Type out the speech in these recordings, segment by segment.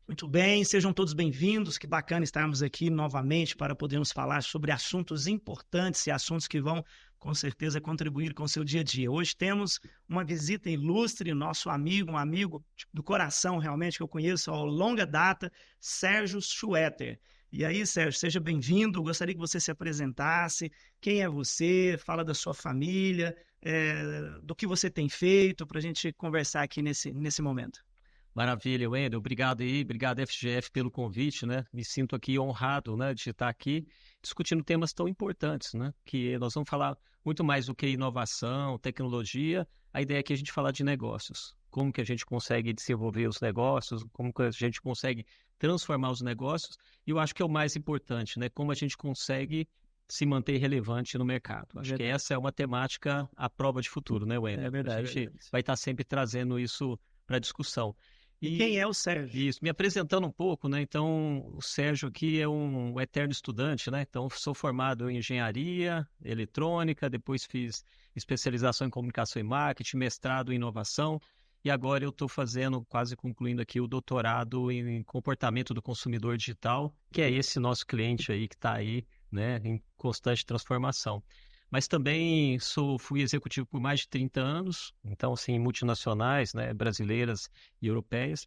Muito bem, sejam todos bem-vindos. Que bacana estarmos aqui novamente para podermos falar sobre assuntos importantes e assuntos que vão, com certeza, contribuir com o seu dia a dia. Hoje temos uma visita ilustre, nosso amigo, um amigo do coração, realmente, que eu conheço há longa data, Sérgio Schwetter. E aí, Sérgio, seja bem-vindo. Gostaria que você se apresentasse. Quem é você? Fala da sua família, do que você tem feito, para a gente conversar aqui nesse momento. Maravilha, Wendel. Obrigado aí, obrigado FGF pelo convite, né? Me sinto aqui honrado, né, de estar aqui discutindo temas tão importantes, né? Que nós vamos falar muito mais do que inovação, tecnologia. A ideia aqui é a gente falar de negócios. Como que a gente consegue desenvolver os negócios, como que a gente consegue transformar os negócios. E eu acho que é o mais importante, né? Como a gente consegue se manter relevante no mercado. Acho que essa é uma temática à prova de futuro, né, Wendel? É verdade. A gente vai estar sempre trazendo isso para discussão. E quem é o Sérgio? Isso, me apresentando um pouco, né? Então, o Sérgio aqui é um eterno estudante, né? Então, sou formado em engenharia eletrônica, depois fiz especialização em comunicação e marketing, mestrado em inovação, e agora eu estou fazendo, quase concluindo aqui, o doutorado em comportamento do consumidor digital, que é esse nosso cliente aí que está aí, né? Em constante transformação. Mas também fui executivo por mais de 30 anos, então, assim, multinacionais, né, brasileiras e europeias.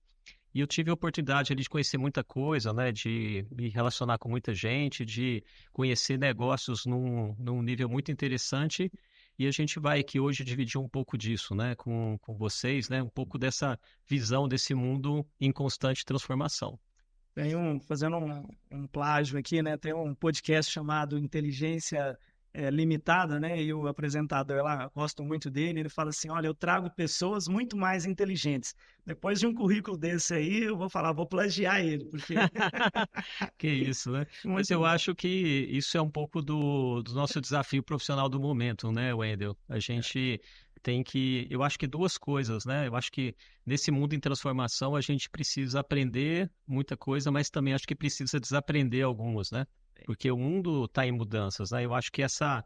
E eu tive a oportunidade ali de conhecer muita coisa, né, de me relacionar com muita gente, de conhecer negócios num nível muito interessante. E a gente vai aqui hoje dividir um pouco disso, né, com vocês, né, um pouco dessa visão desse mundo em constante transformação. Fazendo um plágio aqui, né? Tem um podcast chamado Inteligência Limitada, né? E o apresentador lá, gosto muito dele, ele fala assim, olha, eu trago pessoas muito mais inteligentes. Depois de um currículo desse aí, eu vou falar, vou plagiar ele, porque... Que isso, né? Mas eu acho que isso é um pouco do nosso desafio profissional do momento, né, Wendel? A gente tem que... Eu acho que duas coisas, né? Eu acho que nesse mundo em transformação a gente precisa aprender muita coisa, mas também acho que precisa desaprender algumas, né? Porque o mundo está em mudanças, né? Eu acho que essa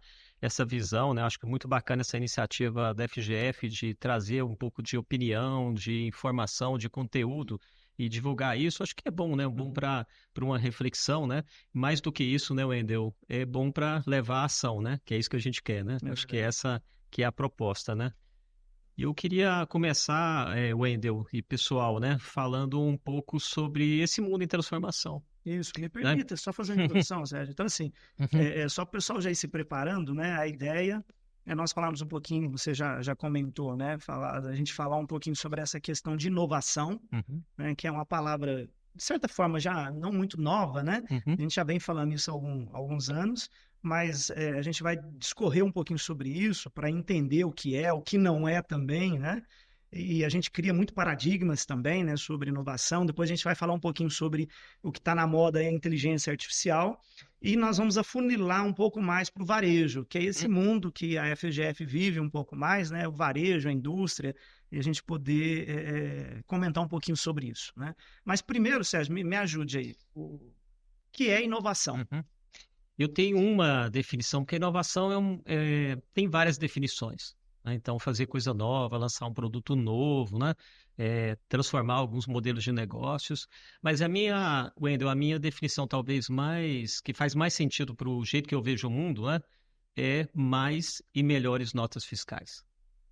visão, né? Eu acho que é muito bacana essa iniciativa da FGF de trazer um pouco de opinião, de informação, de conteúdo e divulgar isso. Acho que é bom, né? Bom para uma reflexão, né? Mais do que isso, né, Wendel? É bom para levar a ação, né? Que é isso que a gente quer, né? Acho que essa que é a proposta, né? E eu queria começar, Wendel e pessoal, né? Falando um pouco sobre esse mundo em transformação. Isso, me Né? permita, só fazer uma introdução, Sérgio. Então, assim, só para o pessoal já ir se preparando, né? A ideia é nós falarmos um pouquinho, você já comentou, né? A gente falar um pouquinho sobre essa questão de inovação, né? Que é uma palavra, de certa forma, já não muito nova, né? A gente já vem falando isso há alguns anos, mas a gente vai discorrer um pouquinho sobre isso para entender o que não é também, né? E a gente cria muito paradigmas também, né, sobre inovação. Depois a gente vai falar um pouquinho sobre o que está na moda, é a inteligência artificial. E nós vamos afunilar um pouco mais para o varejo, que é esse mundo que a FGF vive um pouco mais, né, o varejo, a indústria, e a gente poder comentar um pouquinho sobre isso, né? Mas primeiro, Sérgio, me ajude aí. O que é inovação? Eu tenho uma definição, porque inovação tem várias definições, né? Então, fazer coisa nova, lançar um produto novo, né? Transformar alguns modelos de negócios. Mas Wendel, a minha definição talvez que faz mais sentido para o jeito que eu vejo o mundo, né? É mais e melhores notas fiscais.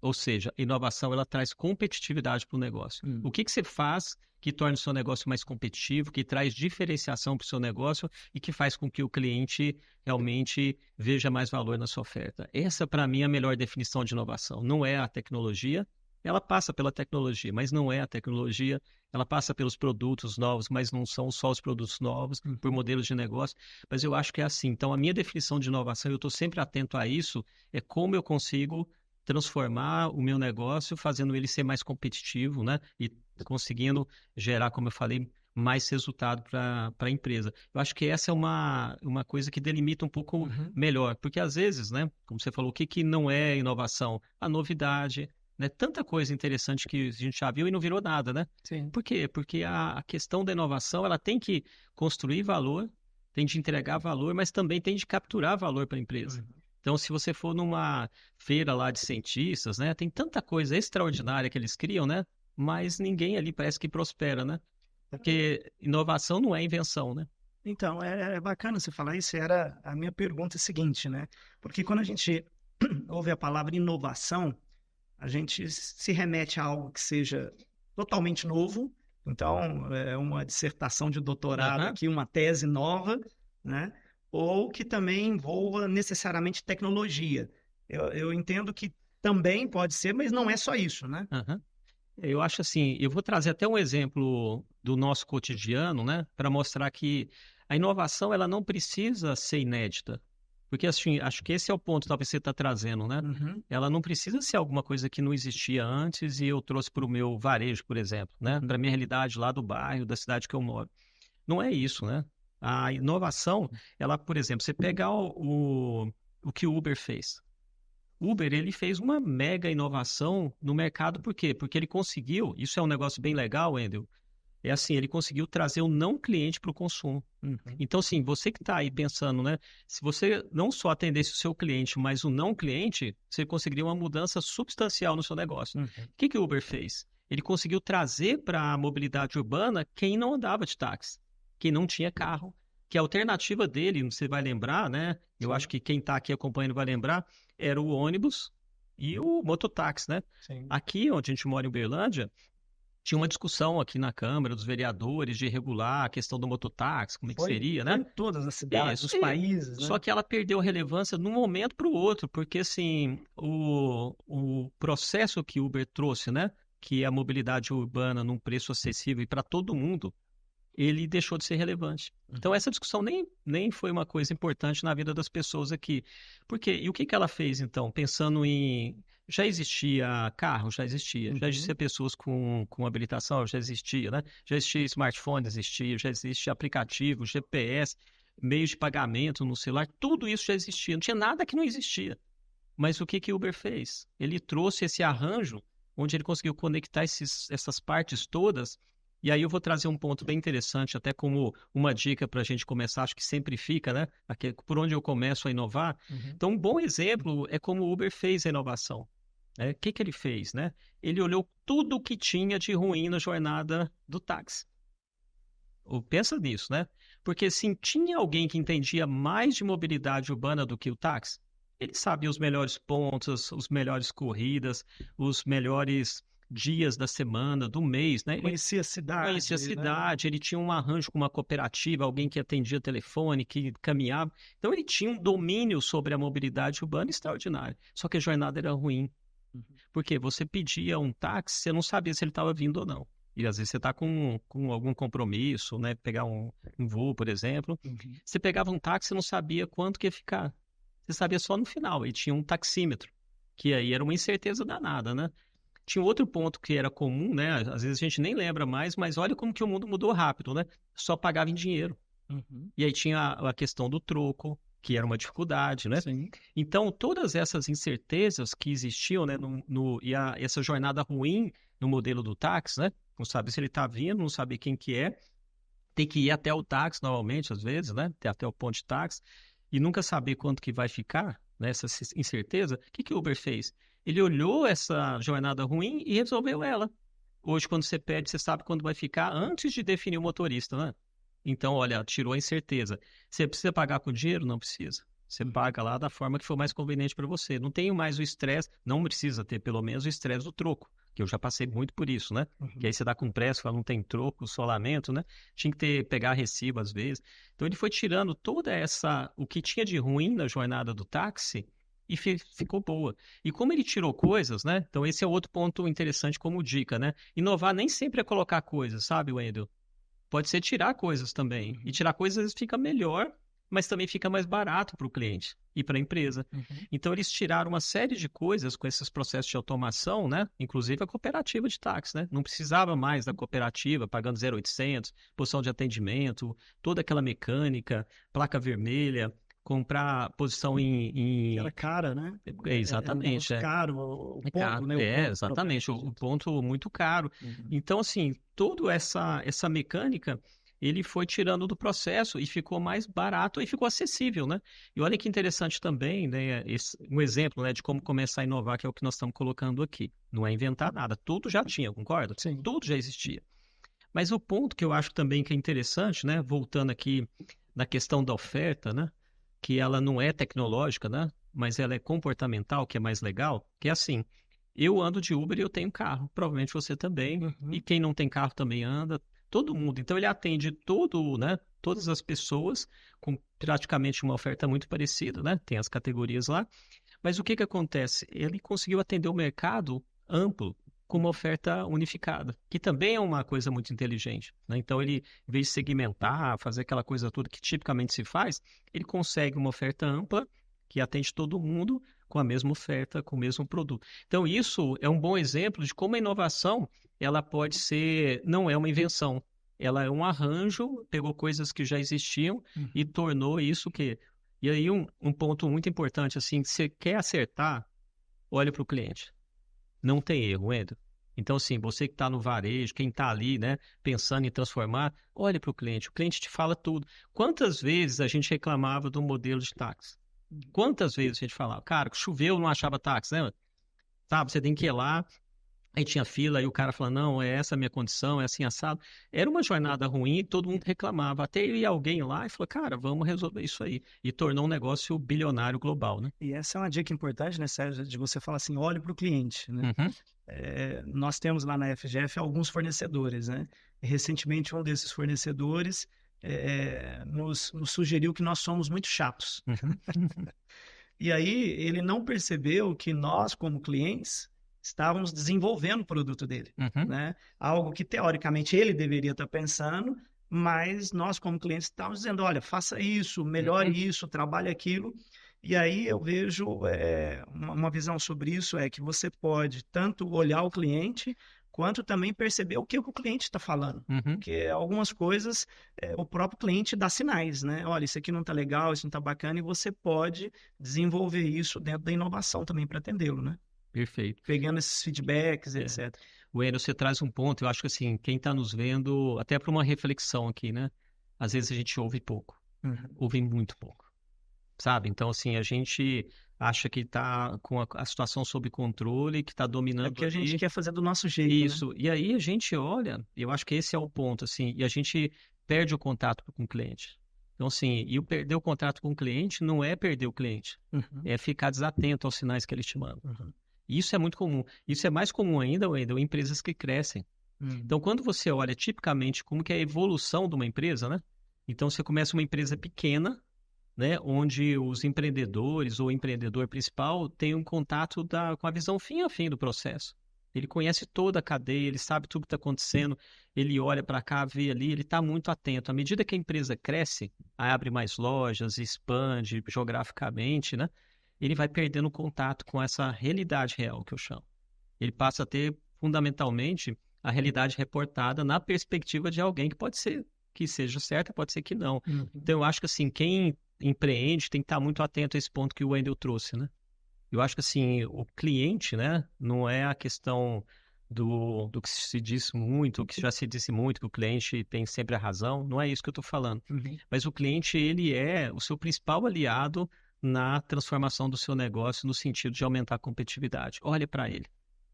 Ou seja, inovação ela traz competitividade para o negócio. O que você faz que torna o seu negócio mais competitivo, que traz diferenciação para o seu negócio e que faz com que o cliente realmente veja mais valor na sua oferta? Essa, para mim, é a melhor definição de inovação. Não é a tecnologia, ela passa pela tecnologia, mas não é a tecnologia. Ela passa pelos produtos novos, mas não são só os produtos novos, por modelos de negócio. Mas eu acho que é assim. Então, a minha definição de inovação, eu estou sempre atento a isso, é como eu consigo transformar o meu negócio, fazendo ele ser mais competitivo, né? E conseguindo gerar, como eu falei, mais resultado para a empresa. Eu acho que essa é uma coisa que delimita um pouco melhor, porque às vezes, né, como você falou, o que não é inovação? A novidade, né? Tanta coisa interessante que a gente já viu e não virou nada, né? Sim. Por quê? Porque a questão da inovação, ela tem que construir valor, tem de entregar valor, mas também tem de capturar valor para a empresa. Então, se você for numa feira lá de cientistas, né, tem tanta coisa extraordinária que eles criam, né, mas ninguém ali parece que prospera, né? Porque inovação não é invenção, né? Então, é bacana você falar isso. Era a minha pergunta seguinte, né? Porque quando a gente ouve a palavra inovação, a gente se remete a algo que seja totalmente novo. Então, é uma dissertação de doutorado Aham. aqui, uma tese nova, né? Ou que também envolva necessariamente tecnologia. Eu entendo que também pode ser, mas não é só isso, né? Aham. Eu acho assim, eu vou trazer até um exemplo do nosso cotidiano, né, para mostrar que a inovação ela não precisa ser inédita, porque assim, acho que esse é o ponto talvez você está trazendo, né? Uhum, Ela não precisa ser alguma coisa que não existia antes e eu trouxe para o meu varejo, por exemplo, né, para uhum, a minha realidade lá do bairro, da cidade que eu moro. Não é isso, né? A inovação, ela, por exemplo, você pegar o que o Uber fez. Uber, ele fez uma mega inovação no mercado, por quê? Porque ele conseguiu, isso é um negócio bem legal, Wendel, é assim, ele conseguiu trazer o não cliente para o consumo. uhum, Então, assim, você que está aí pensando, né? Se você não só atendesse o seu cliente, mas o não cliente, você conseguiria uma mudança substancial no seu negócio. uhum. O que que o Uber fez? Ele conseguiu trazer para a mobilidade urbana quem não andava de táxi, quem não tinha carro, que a alternativa dele, você vai lembrar, né? Eu acho Sim, que quem está aqui acompanhando vai lembrar, era o ônibus e o mototáxi, né? sim. Aqui, onde a gente mora em Uberlândia, tinha uma discussão aqui na Câmara dos vereadores de regular a questão do mototáxi, como é que seria, Foi né? em todas as cidades, Isso. os países, Só né? que ela perdeu relevância de um momento para o outro, porque assim, o processo que o Uber trouxe, né? Que é a mobilidade urbana num preço acessível e para todo mundo, ele deixou de ser relevante. Então, Uhum, essa discussão nem foi uma coisa importante na vida das pessoas aqui. E o que que ela fez, então? Pensando em. Já existia carro? Já existia. Já uhum. existia pessoas com habilitação? Já existia, né? Já existia smartphone? Existia. Já existia aplicativo, GPS, meios de pagamento no celular. Tudo isso já existia. Não tinha nada que não existia. Mas o que que o Uber fez? Ele trouxe esse arranjo onde ele conseguiu conectar essas partes todas. E aí eu vou trazer um ponto bem interessante, até como uma dica para a gente começar, acho que sempre fica, né? Aqui, por onde eu começo a inovar. Uhum. Então, um bom exemplo é como o Uber fez a inovação, né? O que que ele fez, né? Ele olhou tudo o que tinha de ruim na jornada do táxi. Pensa nisso, né? Porque se tinha alguém que entendia mais de mobilidade urbana do que o táxi, ele sabia os melhores pontos, os melhores corridas, os melhores dias da semana, do mês, né? Ele Conheci a conhecia a cidade, né? cidade, ele tinha um arranjo com uma cooperativa, alguém que atendia telefone, que caminhava. Então ele tinha um domínio sobre a mobilidade urbana extraordinário. Só que a jornada era ruim. Uhum, Porque você pedia um táxi, você não sabia se ele estava vindo ou não. E às vezes você está com algum compromisso, né? Pegar um voo, por exemplo. uhum, Você pegava um táxi, você não sabia quanto que ia ficar. Você sabia só no final. E tinha um taxímetro, que aí era uma incerteza danada, né? Tinha um outro ponto que era comum, né? Às vezes a gente nem lembra mais, mas olha como que o mundo mudou rápido, né? Só pagava em dinheiro. uhum. E aí tinha a questão do troco, que era uma dificuldade, né? Sim. Então, todas essas incertezas que existiam, né, essa jornada ruim no modelo do táxi, né? Não sabe se ele está vindo, não sabe quem que é, tem que ir até o táxi normalmente, às vezes, né? Até o ponto de táxi, e nunca saber quanto que vai ficar, né? Essa incerteza. O que que o Uber fez? Ele olhou essa jornada ruim e resolveu ela. Hoje, quando você pede, você sabe quando vai ficar antes de definir o motorista, né? Então, olha, tirou a incerteza. Você precisa pagar com dinheiro? Não precisa. Você Uhum, paga lá da forma que for mais conveniente para você. Não tem mais o estresse, não precisa ter pelo menos o estresse do troco, que eu já passei muito por isso, né? Que uhum. aí você dá com pressa, fala, não tem troco, só lamento, né? Tinha que pegar recibo às vezes. Então ele foi tirando o que tinha de ruim na jornada do táxi e ficou boa. E como ele tirou coisas, né? Então esse é outro ponto interessante como dica, né? Inovar nem sempre é colocar coisas, sabe, Wendel? Pode ser tirar coisas também. E Uhum, tirar coisas às vezes fica melhor, mas também fica mais barato para o cliente e para a empresa. uhum. Então, eles tiraram uma série de coisas com esses processos de automação, né? Inclusive a cooperativa de táxi, né? Não precisava mais da cooperativa pagando 0800, posição de atendimento, toda aquela mecânica, placa vermelha, comprar posição Que era cara, né? Era um Exatamente, negócio é. caro, o É ponto, caro, né? O ponto próprio exatamente, o dito. ponto muito caro. Uhum, Então, assim, toda essa mecânica, ele foi tirando do processo e ficou mais barato e ficou acessível, né? E olha que interessante também, né, um exemplo, né, de como começar a inovar, que é o que nós estamos colocando aqui. Não é inventar nada, tudo já tinha, concorda? sim. Tudo já existia. Mas o ponto que eu acho também que é interessante, né? Voltando aqui na questão da oferta, né? Que ela não é tecnológica, né? Mas ela é comportamental, que é mais legal, que é assim, eu ando de Uber e eu tenho carro, provavelmente você também, e quem não tem carro também anda, todo mundo. Então ele atende né, todas as pessoas com praticamente uma oferta muito parecida, né? Tem as categorias lá. Mas o que que acontece? Ele conseguiu atender o mercado amplo com uma oferta unificada, que também é uma coisa muito inteligente, né? Então ele, em vez de segmentar, fazer aquela coisa toda que tipicamente se faz, ele consegue uma oferta ampla que atende todo mundo com a mesma oferta, com o mesmo produto. Então isso é um bom exemplo de como a inovação, ela pode ser, não é uma invenção, ela é um arranjo, pegou coisas que já existiam e tornou isso que... E aí um ponto muito importante, assim, se você quer acertar, olhe para o cliente. Não tem erro, Endo. Então, assim, você que está no varejo, quem está ali, né, pensando em transformar, olhe para o cliente te fala tudo. Quantas vezes a gente reclamava do modelo de táxi? Quantas vezes a gente falava, cara, choveu, não achava táxi, né? Sabe, você tem que ir lá, aí tinha fila, aí o cara falava, não, é essa a minha condição, é assim assado. Era uma jornada ruim e todo mundo reclamava. Até ia alguém lá e falou, cara, vamos resolver isso aí. E tornou um negócio bilionário global, né? E essa é uma dica importante, né, Sérgio, de você falar assim, olhe para o cliente, né? Nós temos lá na FGF alguns fornecedores, né? E recentemente um desses fornecedores nos sugeriu que nós somos muito chatos. E aí ele não percebeu que nós, como clientes, estávamos desenvolvendo o produto dele, né? Algo que teoricamente ele deveria estar pensando, mas nós, como clientes, estávamos dizendo, olha, faça isso, melhore isso, trabalhe aquilo. E aí eu vejo uma visão sobre isso, é que você pode tanto olhar o cliente, quanto também perceber o que o cliente está falando. Porque algumas coisas, o próprio cliente dá sinais, né? Olha, isso aqui não está legal, isso não está bacana, e você pode desenvolver isso dentro da inovação também para atendê-lo, né? Perfeito. Pegando esses feedbacks, etc. Wendel, você traz um ponto, eu acho que assim, quem está nos vendo, até para uma reflexão aqui, né? Às vezes a gente ouve pouco, ouve muito pouco, sabe? Então, assim, a gente acha que está com a situação sob controle, que está dominando É porque a ali. gente quer fazer do nosso jeito, Isso. né? E aí a gente olha, eu acho que esse é o ponto, assim, e a gente perde o contato com o cliente. Então, assim, e o perder o contato com o cliente não é perder o cliente, é ficar desatento aos sinais que ele te manda. E isso é muito comum. Isso é mais comum ainda, Wendel, em empresas que crescem. Então, quando você olha tipicamente como que é a evolução de uma empresa, né? Então, você começa uma empresa pequena, né, onde os empreendedores ou o empreendedor principal tem um contato com a visão fim a fim do processo. Ele conhece toda a cadeia, ele sabe tudo que está acontecendo, ele olha para cá, vê ali, ele está muito atento. À medida que a empresa cresce, abre mais lojas, expande geograficamente, né, ele vai perdendo contato com essa realidade real, que eu chamo. Ele passa a ter, fundamentalmente, a realidade reportada na perspectiva de alguém que pode ser que seja certa, pode ser que não. Então, eu acho que, assim, quem empreende tem que estar muito atento a esse ponto que o Wendel trouxe, né? Eu acho que, assim, o cliente, né, não é a questão do que se diz muito, que já se disse muito, que o cliente tem sempre a razão, não é isso que eu estou falando. Mas o cliente, ele é o seu principal aliado na transformação do seu negócio no sentido de aumentar a competitividade. Olhe para ele.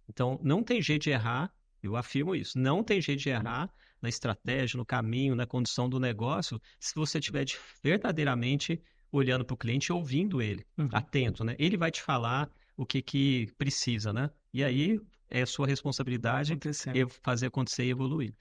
Então, não tem jeito de errar, eu afirmo isso, não tem jeito de errar na estratégia, no caminho, na condição do negócio, se você estiver verdadeiramente olhando para o cliente e ouvindo ele, atento, né? Ele vai te falar o que precisa, né? E aí é sua responsabilidade fazer acontecer e evoluir.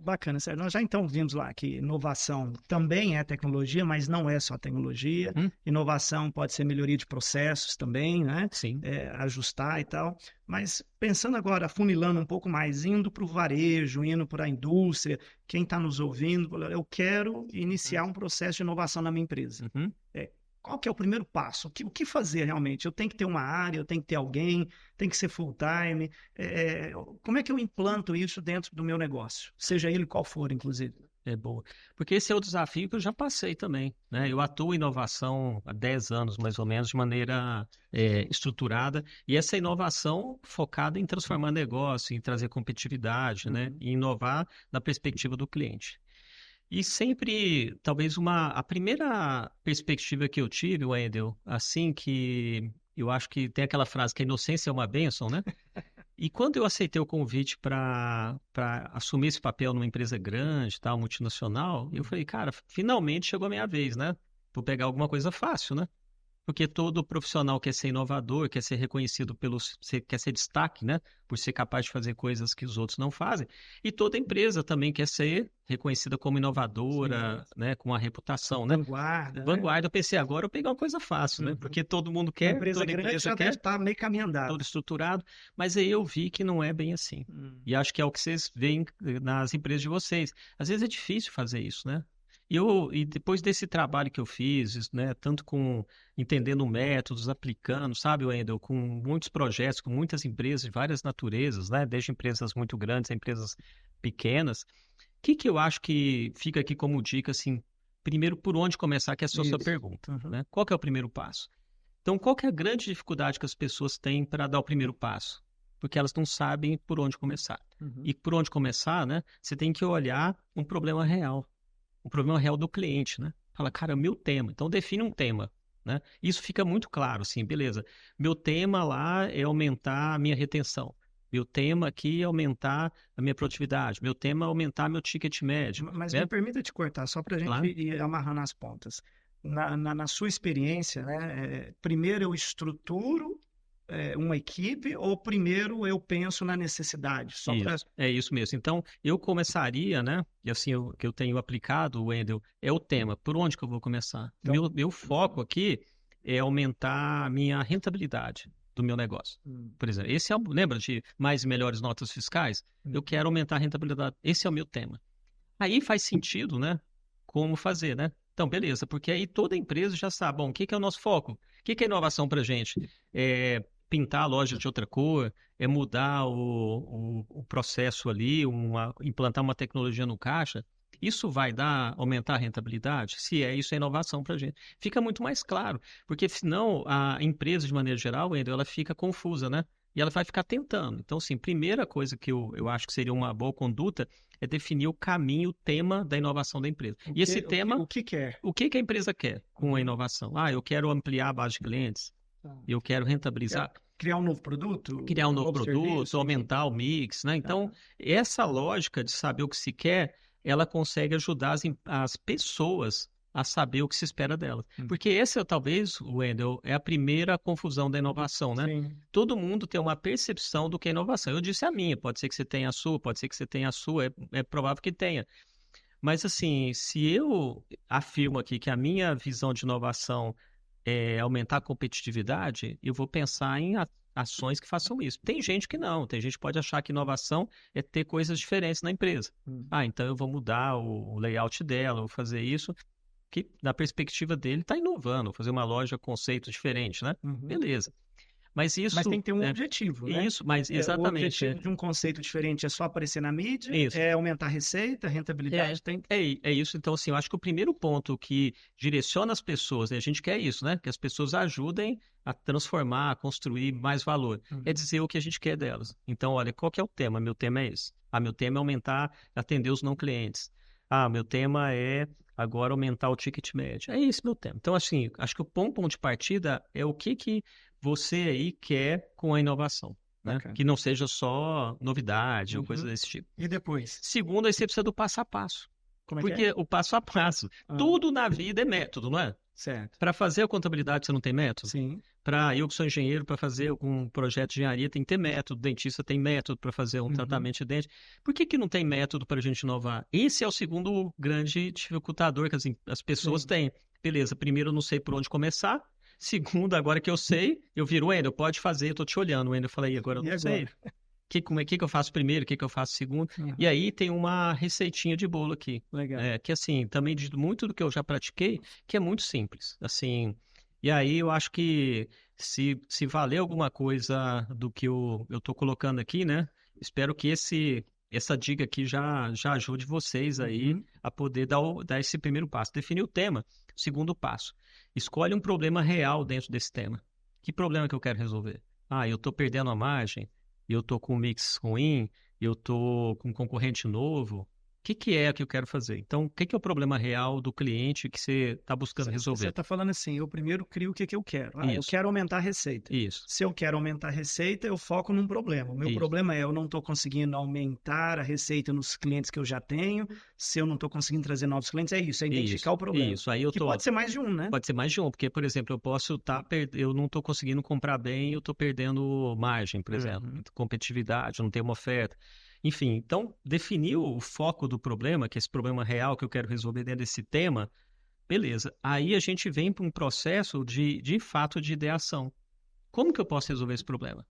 Bacana, Sérgio. Nós já então vimos lá que inovação também é tecnologia, mas não é só tecnologia. Inovação pode ser melhoria de processos também, né? Sim. Ajustar e tal. Mas pensando agora, afunilando um pouco mais, indo para o varejo, indo para a indústria, quem está nos ouvindo, eu quero iniciar um processo de inovação na minha empresa. Qual que é o primeiro passo? O que fazer realmente? Eu tenho que ter uma área, eu tenho que ter alguém, tem que ser full time. Como é que eu implanto isso dentro do meu negócio? Seja ele qual for, inclusive. É boa. Porque esse é o desafio que eu já passei também, né? Eu atuo em inovação há 10 anos, mais ou menos, de maneira estruturada. E essa inovação focada em transformar negócio, em trazer competitividade, né? E inovar na perspectiva do cliente. E sempre, talvez a primeira perspectiva que eu tive, Wendel, assim que eu acho que tem aquela frase que a inocência é uma bênção, né? E quando eu aceitei o convite para assumir esse papel numa empresa grande, tal, multinacional, eu falei, cara, finalmente chegou a minha vez, né? Vou pegar alguma coisa fácil, né? Porque todo profissional quer ser inovador, quer ser reconhecido quer ser destaque, né? Por ser capaz de fazer coisas que os outros não fazem. E toda empresa também quer ser reconhecida como inovadora, né? Com uma reputação, né? Vanguarda, Vanguarda, eu pensei, agora eu peguei uma coisa fácil, né? Porque todo mundo Uma quer, empresa toda grande empresa já quer, deve estar meio caminho andado. todo estruturado, mas aí eu vi que não é bem assim. E acho que é o que vocês veem nas empresas de vocês. Às vezes é difícil fazer isso, né? E depois desse trabalho que eu fiz, né, tanto com entendendo métodos, aplicando, sabe, Wendel, com muitos projetos, com muitas empresas de várias naturezas, né, desde empresas muito grandes a empresas pequenas, o que eu acho que fica aqui como dica, assim, primeiro, por onde começar, que é a sua pergunta, né? Qual que é o primeiro passo? Então, qual que é a grande dificuldade que as pessoas têm para dar o primeiro passo? Porque elas não sabem por onde começar. E por onde começar, né, você tem que olhar um problema real. O problema real do cliente, né? Fala, cara, meu tema. Então define um tema, né? Isso fica muito claro, assim, beleza. Meu tema lá é aumentar a minha retenção. Meu tema aqui é aumentar a minha produtividade. Meu tema é aumentar meu ticket médio. Mas né? me permita te cortar, só para a gente Claro. ir amarrando as pontas. Na sua experiência, né, primeiro eu estruturo uma equipe ou primeiro eu penso na necessidade? É isso mesmo. Então, eu começaria, né? E assim, o que eu tenho aplicado, Wendel, é o tema. Por onde que eu vou começar? Então, Meu foco aqui é aumentar a minha rentabilidade do meu negócio. Por exemplo, lembra de mais e melhores notas fiscais? Eu quero aumentar a rentabilidade. Esse é o meu tema. Aí faz sentido, né? Como fazer, né? Então, beleza, porque aí toda empresa já sabe, bom, o que é o nosso foco? O que é inovação para a gente? É pintar a loja de outra cor, é mudar o processo ali, implantar uma tecnologia no caixa. Isso vai aumentar a rentabilidade? Se é, isso é inovação para a gente. Fica muito mais claro, porque senão a empresa, de maneira geral, Wendel, ela fica confusa, né? E ela vai ficar tentando. Então, assim, primeira coisa que eu acho que seria uma boa conduta é definir o caminho, o tema da inovação da empresa. E esse tema, o que quer? o que a empresa quer com a inovação? Ah, eu quero ampliar a base de clientes, eu quero rentabilizar. Criar um novo produto? Criar um novo produto, aumentar o mix, né? Então, essa lógica de saber o que se quer, ela consegue ajudar as pessoas a saber o que se espera delas. Porque esse é, talvez, Wendel, é a primeira confusão da inovação, né? Sim. Todo mundo tem uma percepção do que é inovação. Eu disse a minha, pode ser que você tenha a sua, pode ser que você tenha a sua, é provável que tenha. Mas, assim, se eu afirmo aqui que a minha visão de inovação é aumentar a competitividade, eu vou pensar em ações que façam isso. Tem gente que não, tem gente que pode achar que inovação é ter coisas diferentes na empresa. Ah, então eu vou mudar o layout dela, vou fazer isso, que na perspectiva dele está inovando, vou fazer uma loja conceito diferente, né? Beleza. Mas tem que ter um objetivo, né? Isso, mas exatamente. O objetivo de um conceito diferente é só aparecer na mídia, é aumentar a receita, a rentabilidade. É isso. Então, assim, eu acho que o primeiro ponto que direciona as pessoas, e a gente quer isso, né? Que as pessoas ajudem a transformar, a construir mais valor. É dizer o que a gente quer delas. Então, olha, qual que é o tema? Meu tema é esse. Ah, meu tema é aumentar, atender os não clientes. Ah, meu tema é agora aumentar o ticket médio. É esse meu tema. Então, assim, acho que o ponto de partida é o que você aí quer com a inovação. Né? Que não seja só novidade ou coisa desse tipo. E depois? Segundo, aí você precisa do passo a passo. Porque o passo a passo, tudo na vida é método, não é? Certo. Para fazer a contabilidade, você não tem método? Sim. Eu que sou engenheiro, para fazer algum projeto de engenharia, tem que ter método. Dentista tem método para fazer um tratamento de dente. Por que não tem método para a gente inovar? Esse é o segundo grande dificultador que as pessoas têm. Beleza, primeiro eu não sei por onde começar. Segundo, agora que eu sei, eu viro, Wendel, pode fazer, eu tô te olhando. O Wendel, eu falei, agora eu não sei. O que eu faço primeiro, o que eu faço segundo. E aí tem uma receitinha de bolo aqui. Legal. Que assim, também de muito do que eu já pratiquei, que é muito simples. Assim, e aí eu acho que se valer alguma coisa do que eu tô colocando aqui, né? Espero que essa dica aqui já ajude vocês aí a poder dar esse primeiro passo. Definir o tema. Segundo passo. Escolhe um problema real dentro desse tema. Que problema que eu quero resolver? Ah, eu estou perdendo a margem, eu estou com um mix ruim, eu estou com um concorrente novo. que é que eu quero fazer? Então, o que é o problema real do cliente que você está buscando resolver? Você está falando assim, eu primeiro crio o que eu quero. Eu Isso. quero aumentar a receita. Isso. Se eu quero aumentar a receita, eu foco num problema. O meu problema é eu não estou conseguindo aumentar a receita nos clientes que eu já tenho. Se eu não estou conseguindo trazer novos clientes, é isso, é identificar o problema. Isso, aí pode ser mais de um, né? Pode ser mais de um, porque, por exemplo, eu não estou conseguindo comprar bem, eu estou perdendo margem, por exemplo, competitividade, eu não tenho uma oferta. Enfim, então, definir o foco do problema, que é esse problema real que eu quero resolver dentro desse tema, beleza. Aí a gente vem para um processo de fato de ideação. Como que eu posso resolver esse problema?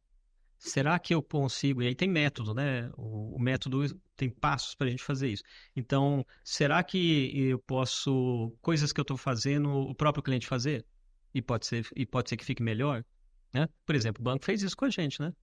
Será que eu consigo? E aí tem método, né? O método tem passos para a gente fazer isso. Então, será que eu posso, coisas que eu estou fazendo, o próprio cliente fazer? E pode ser que fique melhor, né? Por exemplo, o banco fez isso com a gente, né?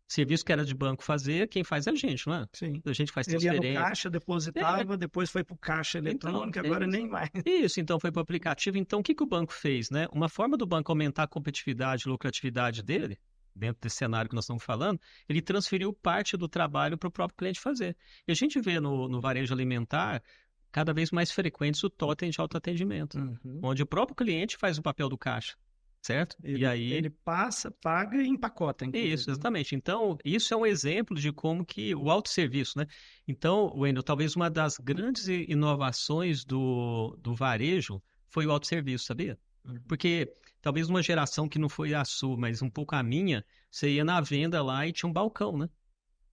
Serviço que era de banco fazer, quem faz é a gente, não é? Sim. A gente faz Ele ia transferência. no caixa, depositava, depois foi para o caixa eletrônico, agora nem mais. Isso, então foi para o aplicativo. Então, o que o banco fez, né? Uma forma do banco aumentar a competitividade e lucratividade dele, dentro desse cenário que nós estamos falando, ele transferiu parte do trabalho para o próprio cliente fazer. E a gente vê no varejo alimentar cada vez mais frequentes o totem de autoatendimento, onde o próprio cliente faz o papel do caixa. Certo? E aí ele passa, paga e empacota. Isso, exatamente. Então, isso é um exemplo de como que o autosserviço, né? Então, Wendel, talvez uma das grandes inovações do varejo foi o autosserviço, sabia? Porque talvez uma geração que não foi a sua, mas um pouco a minha, você ia na venda lá e tinha um balcão, né?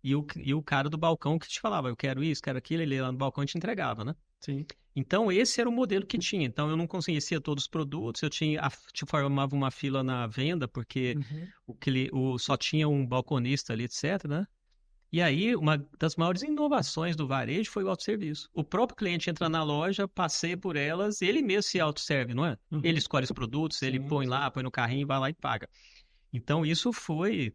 E o cara do balcão que te falava, eu quero isso, quero aquilo, ele ia lá no balcão e te entregava, né? Sim. Então, esse era o modelo que tinha. Então, eu não conhecia todos os produtos, eu formava uma fila na venda, porque só tinha um balconista ali, etc., né? E aí, uma das maiores inovações do varejo foi o autosserviço. O próprio cliente entra na loja, passeia por elas, ele mesmo se autosserve, não é? Ele escolhe os produtos, ele põe lá, põe no carrinho, vai lá e paga. Então, isso foi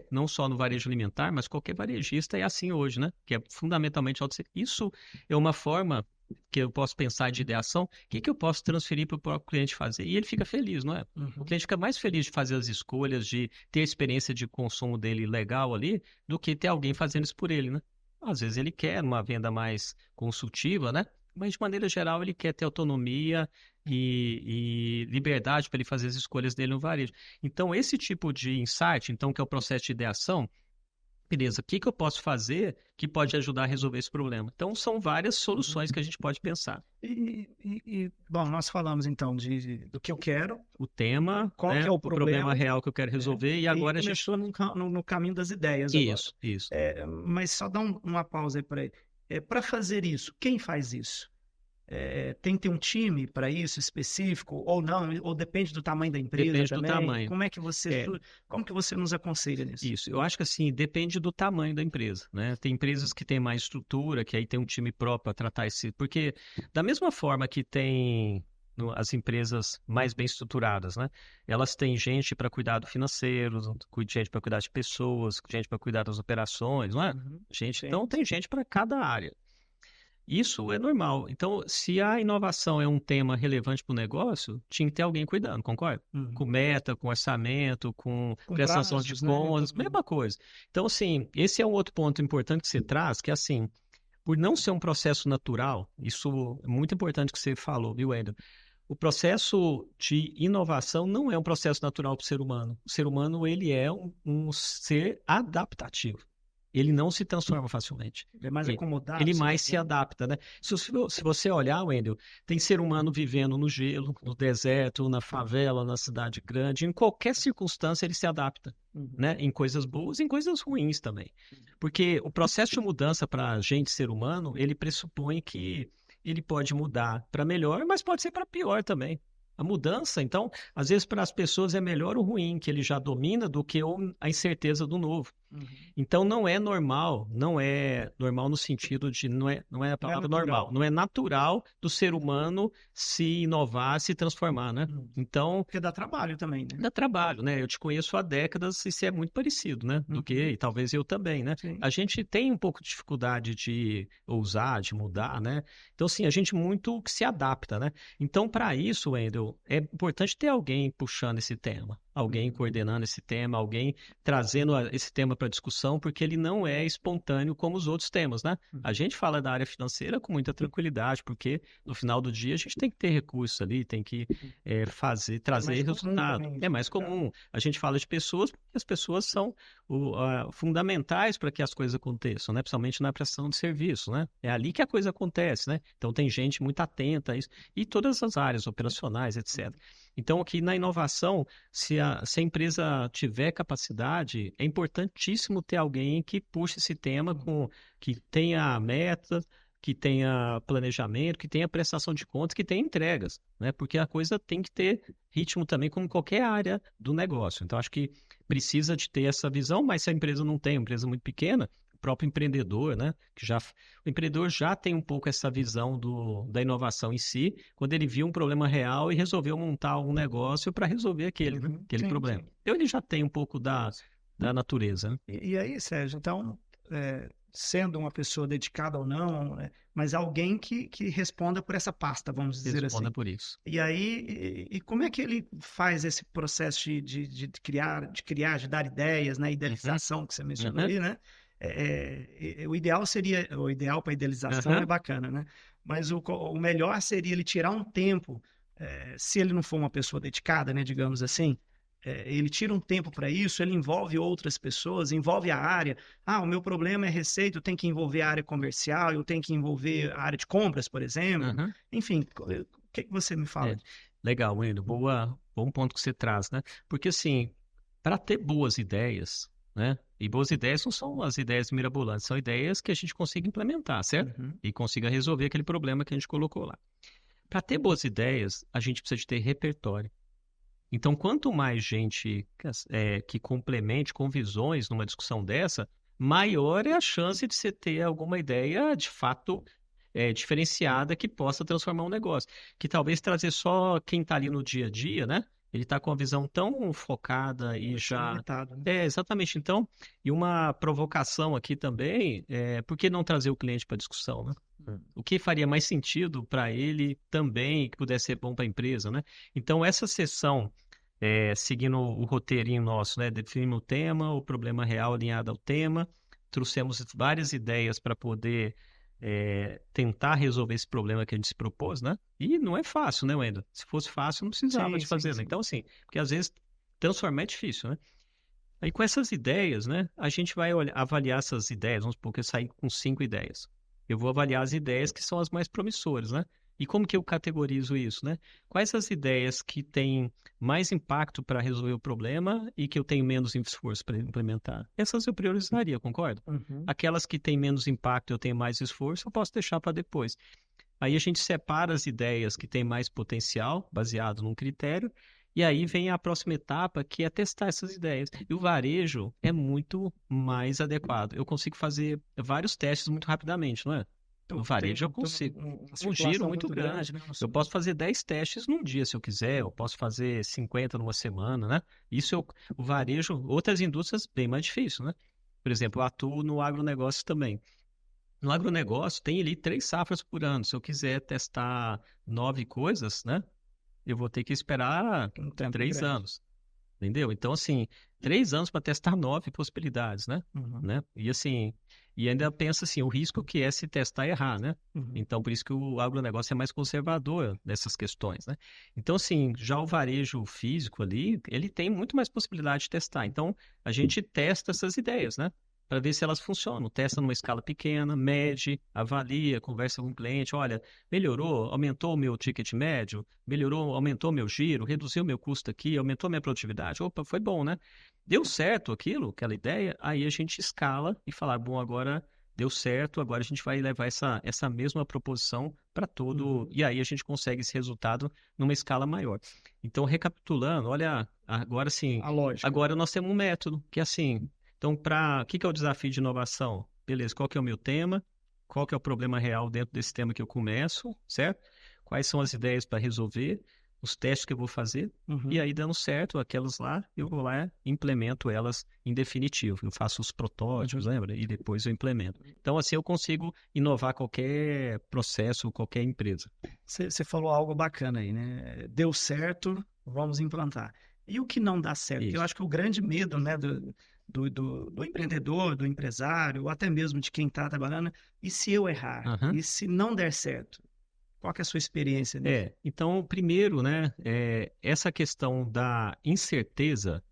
não só no varejo alimentar, mas qualquer varejista é assim hoje, né? Que é fundamentalmente autosserviço. Isso é uma forma que eu posso pensar de ideação, o que eu posso transferir para o próprio cliente fazer? E ele fica feliz, não é? O cliente fica mais feliz de fazer as escolhas, de ter a experiência de consumo dele legal ali, do que ter alguém fazendo isso por ele, né? Às vezes ele quer uma venda mais consultiva, né? Mas, de maneira geral, ele quer ter autonomia e liberdade para ele fazer as escolhas dele no varejo. Então, esse tipo de insight, então, que é o processo de ideação, beleza, o que eu posso fazer que pode ajudar a resolver esse problema? Então, são várias soluções que a gente pode pensar. Bom, nós falamos, então, do que eu quero. O tema, qual que é o problema real que eu quero resolver, e agora a gente... começou no caminho das ideias Isso. Mas só dá uma pausa aí para ele. Para fazer isso, quem faz isso? Tem que ter um time para isso específico ou não? Ou depende do tamanho da empresa também? Depende do tamanho. Como que você nos aconselha nisso? Isso, eu acho que assim, depende do tamanho da empresa, né? Tem empresas que têm mais estrutura, que aí tem um time próprio para tratar esse... Porque da mesma forma que tem as empresas mais bem estruturadas, né? Elas têm gente para cuidar do financeiro, gente para cuidar de pessoas, gente para cuidar das operações, não é? Então tem gente para cada área. Isso é normal. Então, se a inovação é um tema relevante para o negócio, tinha que ter alguém cuidando, concorda? Com meta, com orçamento, com prestação de contas, mesma coisa. Então, assim, esse é um outro ponto importante que você traz, que é assim, por não ser um processo natural, isso é muito importante que você falou, viu, Wendel? O processo de inovação não é um processo natural para o ser humano. O ser humano, ele é um ser adaptativo. Ele não se transforma facilmente. Ele é mais acomodado. Ele mais se adapta, né? Se você olhar, Wendel, tem ser humano vivendo no gelo, no deserto, na favela, na cidade grande. Em qualquer circunstância, ele se adapta, né? Em coisas boas e em coisas ruins também. Porque o processo de mudança para a gente, ser humano, ele pressupõe que ele pode mudar para melhor, mas pode ser para pior também. A mudança, então, às vezes para as pessoas é melhor o ruim, que ele já domina, do que a incerteza do novo. Então, não é normal no sentido de, não é a palavra normal, não é natural do ser humano se inovar, se transformar, né? Então... Porque dá trabalho também, né? Dá trabalho, né? Eu te conheço há décadas e isso é muito parecido, né? E talvez eu também, né? Sim. A gente tem um pouco de dificuldade de ousar, de mudar, né? Então, assim, a gente muito se adapta, né? Então, para isso, Wendel, é importante ter alguém puxando esse tema, alguém coordenando esse tema, alguém trazendo esse tema para para discussão porque ele não é espontâneo como os outros temas, né? A gente fala da área financeira com muita tranquilidade, porque no final do dia a gente tem que ter recursos ali, tem que trazer resultado. É mais comum. A gente fala de pessoas porque as pessoas são fundamentais para que as coisas aconteçam, né? Principalmente na prestação de serviço, né? É ali que a coisa acontece, né? Então tem gente muito atenta a isso. E todas as áreas operacionais, etc. Então, aqui na inovação, se a empresa tiver capacidade, é importantíssimo ter alguém que puxe esse tema que tenha metas, que tenha planejamento, que tenha prestação de contas, que tenha entregas, né? Porque a coisa tem que ter ritmo também, como qualquer área do negócio. Então, acho que precisa de ter essa visão, mas se a empresa não tem, uma empresa muito pequena, o próprio empreendedor, né? O empreendedor já tem um pouco essa visão da inovação em si, quando ele viu um problema real e resolveu montar um negócio para resolver aquele problema. Sim. Então, ele já tem um pouco da natureza. Né? E aí, Sérgio, então, sendo uma pessoa dedicada ou não, mas alguém que responda por essa pasta, vamos dizer assim. Responda por isso. E aí, e como é que ele faz esse processo de criar, de dar ideias, né? Idealização que você mencionou ali, né? O ideal para idealização é bacana, né? Mas o melhor seria ele tirar um tempo, se ele não for uma pessoa dedicada, né? Digamos assim, ele tira um tempo para isso, ele envolve outras pessoas, envolve a área. O meu problema é receita, eu tenho que envolver a área comercial, eu tenho que envolver a área de compras, por exemplo. Enfim, o que você me fala? Legal, Wendel. Bom ponto que você traz, né? Porque, assim, para ter boas ideias, né? E boas ideias não são as ideias mirabolantes, são ideias que a gente consiga implementar, certo? E consiga resolver aquele problema que a gente colocou lá. Para ter boas ideias, a gente precisa de ter repertório. Então, quanto mais gente que complemente com visões numa discussão dessa, maior é a chance de você ter alguma ideia de fato diferenciada que possa transformar um negócio. Que talvez trazer só quem está ali no dia a dia, né? Ele está com a visão tão focada e já... limitado, né? Exatamente. Então, e uma provocação aqui também, por que não trazer o cliente para a discussão, né? O que faria mais sentido para ele também, que pudesse ser bom para a empresa, né? Então, essa sessão, seguindo o roteirinho nosso, né? Definimos o tema, o problema real alinhado ao tema, trouxemos várias ideias para poder tentar resolver esse problema que a gente se propôs, né? E não é fácil, né, Wendel? Se fosse fácil, não precisava de fazer, né? Então, assim, porque às vezes transformar é difícil, né? Aí com essas ideias, né? A gente vai avaliar essas ideias, vamos supor que eu saí com 5 ideias. Eu vou avaliar as ideias que são as mais promissoras, né? E como que eu categorizo isso, né? Quais as ideias que têm mais impacto para resolver o problema e que eu tenho menos esforço para implementar? Essas eu priorizaria, concorda? Aquelas que têm menos impacto e eu tenho mais esforço, eu posso deixar para depois. Aí a gente separa as ideias que têm mais potencial, baseado num critério, e aí vem a próxima etapa, que é testar essas ideias. E o varejo é muito mais adequado. Eu consigo fazer vários testes muito rapidamente, não é? No varejo eu consigo. Um giro muito grande. Né? Eu posso fazer 10 testes num dia, se eu quiser. Eu posso fazer 50 numa semana, né? O varejo, outras indústrias, bem mais difícil, né? Por exemplo, eu atuo no agronegócio também. No agronegócio, tem ali 3 safras por ano. Se eu quiser testar 9 coisas, né? Eu vou ter que esperar 3 anos. Entendeu? Então, assim, 3 anos para testar 9 possibilidades, né? Né? E assim, e ainda pensa assim, o risco que é se testar e errar, né? Então, por isso que o agronegócio é mais conservador nessas questões, né? Então, assim, já o varejo físico ali, ele tem muito mais possibilidade de testar. Então, a gente testa essas ideias, né? Para ver se elas funcionam. Testa numa escala pequena, mede, avalia, conversa com o cliente. Olha, melhorou, aumentou o meu ticket médio, melhorou, aumentou o meu giro, reduziu o meu custo aqui, aumentou a minha produtividade. Opa, foi bom, né? Deu certo aquela ideia, aí a gente escala e fala, bom, agora deu certo, agora a gente vai levar essa mesma proposição para todo... E aí a gente consegue esse resultado numa escala maior. Então, recapitulando, olha, agora sim, a lógica. Agora nós temos um método que é assim... Então, o que é o desafio de inovação? Beleza, qual que é o meu tema? Qual que é o problema real dentro desse tema que eu começo, certo? Quais são as ideias para resolver? Os testes que eu vou fazer? E aí, dando certo, aquelas lá, eu vou lá e implemento elas em definitivo. Eu faço os protótipos, lembra? E depois eu implemento. Então, assim, eu consigo inovar qualquer processo, qualquer empresa. Você falou algo bacana aí, né? Deu certo, vamos implantar. E o que não dá certo? Porque eu acho que o grande medo, né, do empreendedor, do empresário, ou até mesmo de quem está trabalhando. E se eu errar? E se não der certo? Qual que é a sua experiência nisso? Então, primeiro, né, essa questão da incerteza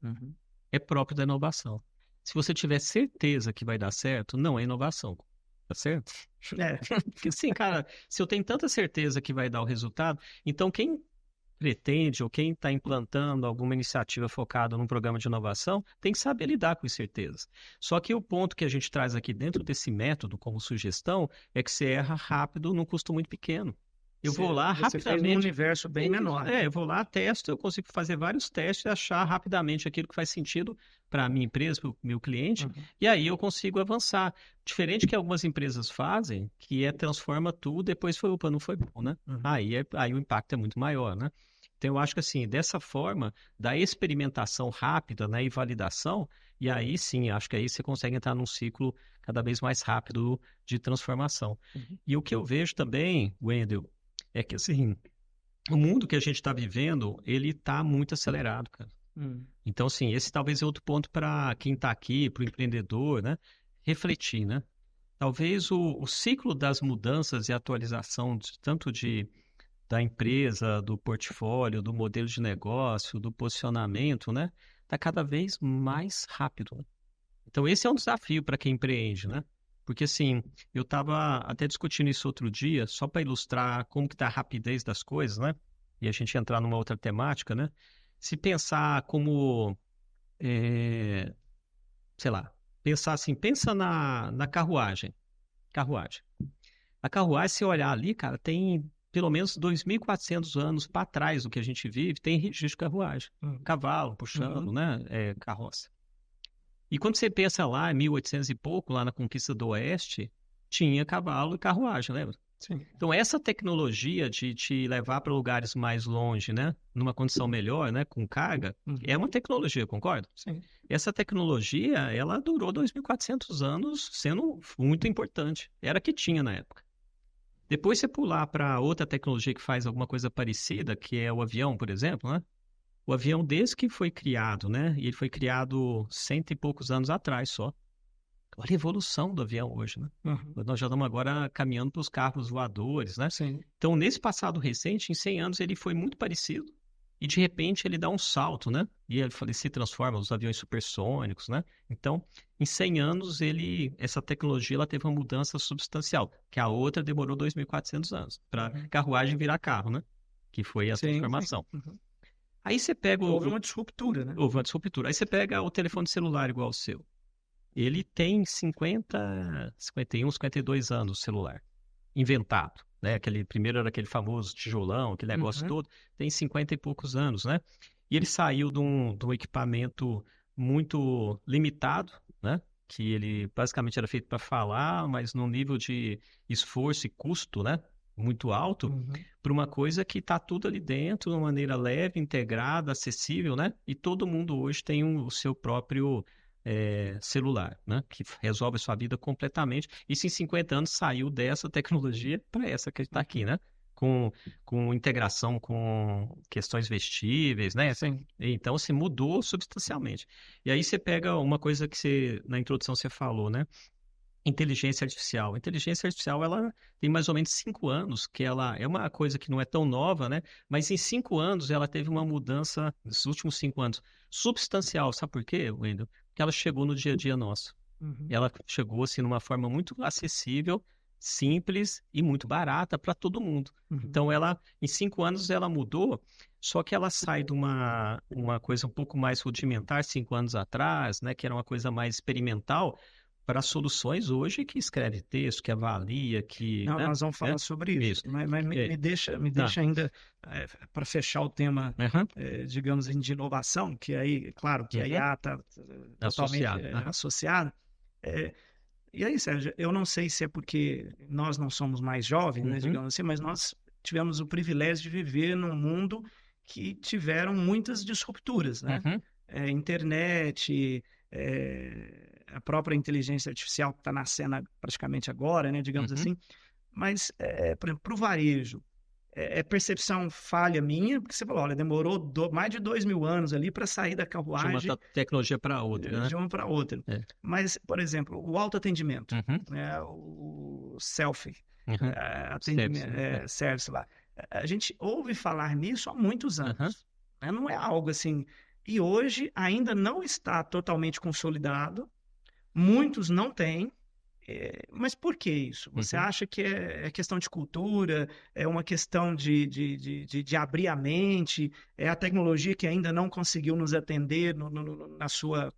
é própria da inovação. Se você tiver certeza que vai dar certo, não é inovação, tá certo? Porque assim, cara, se eu tenho tanta certeza que vai dar o resultado, então quem pretende ou quem está implantando alguma iniciativa focada num programa de inovação tem que saber lidar com incertezas. Só que o ponto que a gente traz aqui dentro desse método como sugestão é que você erra rápido num custo muito pequeno. Eu vou lá rapidamente. Você fez num universo bem menor. Eu vou lá, testo, eu consigo fazer vários testes e achar rapidamente aquilo que faz sentido para a minha empresa, para o meu cliente, e aí eu consigo avançar. Diferente que algumas empresas fazem, que transforma tudo, depois foi, opa, não foi bom, né? Aí o impacto é muito maior, né? Então, eu acho que assim, dessa forma, da experimentação rápida, né, e validação, e aí sim, acho que aí você consegue entrar num ciclo cada vez mais rápido de transformação. E o que eu vejo também, Wendel, é que assim, o mundo que a gente está vivendo, ele está muito acelerado, cara. Então, assim, esse talvez é outro ponto para quem está aqui, para o empreendedor, né, refletir, né? Talvez o ciclo das mudanças e atualização, tanto da empresa, do portfólio, do modelo de negócio, do posicionamento, né, está cada vez mais rápido, né? Então, esse é um desafio para quem empreende, né? Porque, assim, eu estava até discutindo isso outro dia, só para ilustrar como que está a rapidez das coisas, né? E a gente entrar numa outra temática, né? Se pensar como, sei lá, pensar assim, pensa na carruagem. Carruagem. A carruagem, se olhar ali, cara, tem pelo menos 2.400 anos para trás do que a gente vive, tem registro de carruagem. Cavalo puxando, né? Carroça. E quando você pensa lá, em 1800 e pouco, lá na conquista do Oeste, tinha cavalo e carruagem, lembra? Sim. Então, essa tecnologia de te levar para lugares mais longe, né? Numa condição melhor, né? Com carga, é uma tecnologia, concorda? Sim. Essa tecnologia, ela durou 2.400 anos sendo muito importante. Era a que tinha na época. Depois você pular para outra tecnologia que faz alguma coisa parecida, que é o avião, por exemplo, né? O avião, desde que foi criado, né? E ele foi criado 100 e poucos anos atrás só. Olha a evolução do avião hoje, né? Nós já estamos agora caminhando para os carros voadores, né? Sim. Então, nesse passado recente, em 100 anos, ele foi muito parecido. E, de repente, ele dá um salto, né? E ele se transforma nos aviões supersônicos, né? Então, em 100 anos, essa tecnologia ela teve uma mudança substancial, que a outra demorou 2.400 anos para carruagem virar carro, né? Que foi a transformação. Aí você pega Houve uma disruptura, né? Houve uma disruptura. Aí você pega o telefone celular igual ao seu. Ele tem 50, 51, 52 anos o celular. Inventado, né? Primeiro era aquele famoso tijolão, aquele negócio todo. Tem 50 e poucos anos, né? E ele saiu de um equipamento muito limitado, né? Que ele basicamente era feito para falar, mas num nível de esforço e custo, né? Muito alto, para uma coisa que está tudo ali dentro, de uma maneira leve, integrada, acessível, né? E todo mundo hoje tem o seu próprio celular, né? Que resolve a sua vida completamente. Isso em 50 anos saiu dessa tecnologia para essa que está aqui, né? Com integração com questões vestíveis, né? Sim. Então, se mudou substancialmente. E aí você pega uma coisa que na introdução você falou, né? Inteligência artificial. A inteligência artificial, ela tem mais ou menos 5 anos, que ela é uma coisa que não é tão nova, né? Mas em 5 anos ela teve uma mudança, nesses últimos 5 anos, substancial. Sabe por quê, Wendel? Porque ela chegou no dia a dia nosso. Ela chegou, assim, numa forma muito acessível, simples e muito barata para todo mundo. Então, em 5 anos, ela mudou, só que ela sai de uma coisa um pouco mais rudimentar, 5 anos atrás, né? Que era uma coisa mais experimental, para soluções hoje que escreve texto, que avalia, que... Não, né? nós vamos falar sobre isso. Mas me deixa ainda, para fechar o tema, digamos, de inovação, que aí, claro, que a IA está totalmente associada. E aí, Sérgio, eu não sei se é porque nós não somos mais jovens, né, digamos assim, mas nós tivemos o privilégio de viver num mundo que tiveram muitas disrupturas, né? Internet... a própria inteligência artificial que está na cena praticamente agora, né, digamos assim. Mas, por exemplo, para o varejo, é percepção falha minha, porque você falou, olha, demorou mais de 2.000 anos ali para sair da carruagem. De uma tecnologia para outra, né? De uma para outra. Mas, por exemplo, o autoatendimento, né? O atendimento, service lá. A gente ouve falar nisso há muitos anos. Né? Não é algo assim... E hoje ainda não está totalmente consolidado. Muitos não têm. Mas por que isso? Você acha que é questão de cultura, é uma questão de abrir a mente, é a tecnologia que ainda não conseguiu nos atender na sua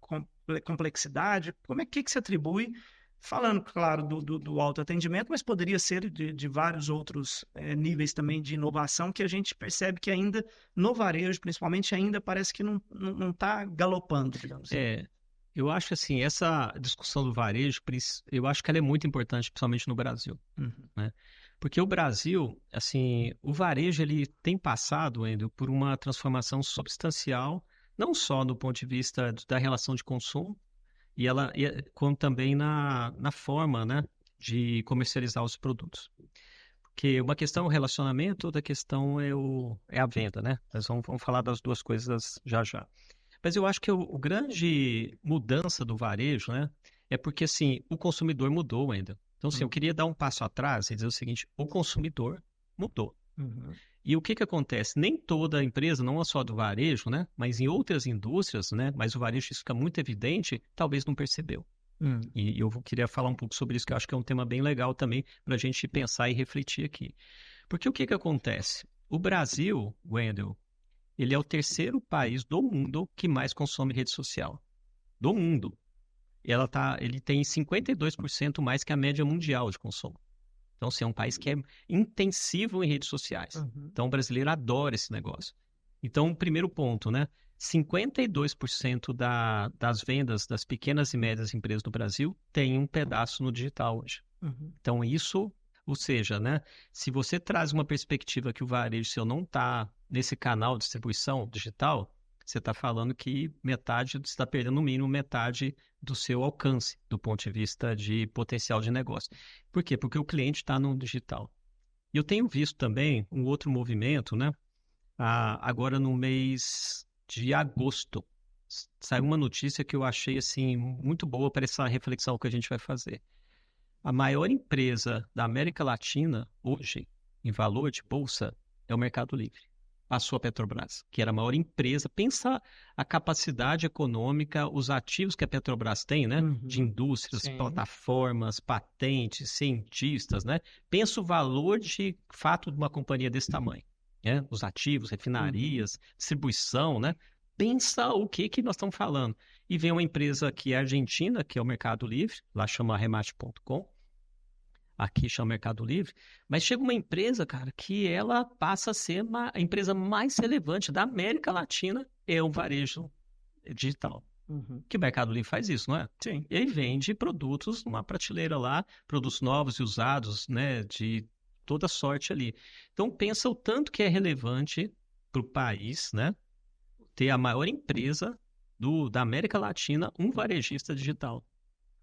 complexidade? Como é que se atribui? Falando, claro, do autoatendimento, mas poderia ser de vários outros níveis também de inovação que a gente percebe que ainda, no varejo, principalmente, ainda parece que não está galopando, digamos assim. Eu acho assim, essa discussão do varejo, eu acho que ela é muito importante, principalmente no Brasil, né? Porque o Brasil, assim, o varejo ele tem passado, Wendel, por uma transformação substancial, não só do ponto de vista da relação de consumo, como também na forma, né, de comercializar os produtos. Porque uma questão é o relacionamento, outra questão é a venda, né? Nós vamos falar das duas coisas já já. Mas eu acho que o grande mudança do varejo, né, é porque, assim, o consumidor mudou ainda. Então, assim, eu queria dar um passo atrás e dizer o seguinte, o consumidor mudou. E o que acontece? Nem toda empresa, não só do varejo, né, mas em outras indústrias, né, mas o varejo isso fica muito evidente, talvez não percebeu. E eu queria falar um pouco sobre isso, que eu acho que é um tema bem legal também para a gente pensar e refletir aqui. Porque o que acontece? O Brasil, Wendel, ele é o terceiro país do mundo que mais consome rede social. Do mundo. Ele tem 52% mais que a média mundial de consumo. Então, assim, é um país que é intensivo em redes sociais. Então, o brasileiro adora esse negócio. Então, primeiro ponto, né? 52% das vendas das pequenas e médias empresas do Brasil tem um pedaço no digital hoje. Então, isso, ou seja, né? Se você traz uma perspectiva que o varejo seu não está nesse canal de distribuição digital, você está falando que você está perdendo no mínimo metade do seu alcance do ponto de vista de potencial de negócio. Por quê? Porque o cliente está no digital. E eu tenho visto também um outro movimento, né? Agora no mês de agosto, saiu uma notícia que eu achei assim, muito boa para essa reflexão que a gente vai fazer. A maior empresa da América Latina hoje, em valor de bolsa, é o Mercado Livre. Passou a Petrobras, que era a maior empresa. Pensa a capacidade econômica, os ativos que a Petrobras tem, né? De indústrias, plataformas, patentes, cientistas, né? Pensa o valor de fato de uma companhia desse tamanho, né? Os ativos, refinarias, distribuição, né? Pensa o que nós estamos falando. E vem uma empresa que é argentina, que é o Mercado Livre, lá chama Remate.com. Aqui chama Mercado Livre, mas chega uma empresa, cara, que ela passa a ser a empresa mais relevante da América Latina, é o varejo digital. Que o Mercado Livre faz isso, não é? Sim. Ele vende produtos numa prateleira lá, produtos novos e usados, né, de toda sorte ali. Então pensa o tanto que é relevante para o país, né, ter a maior empresa da América Latina, um varejista digital.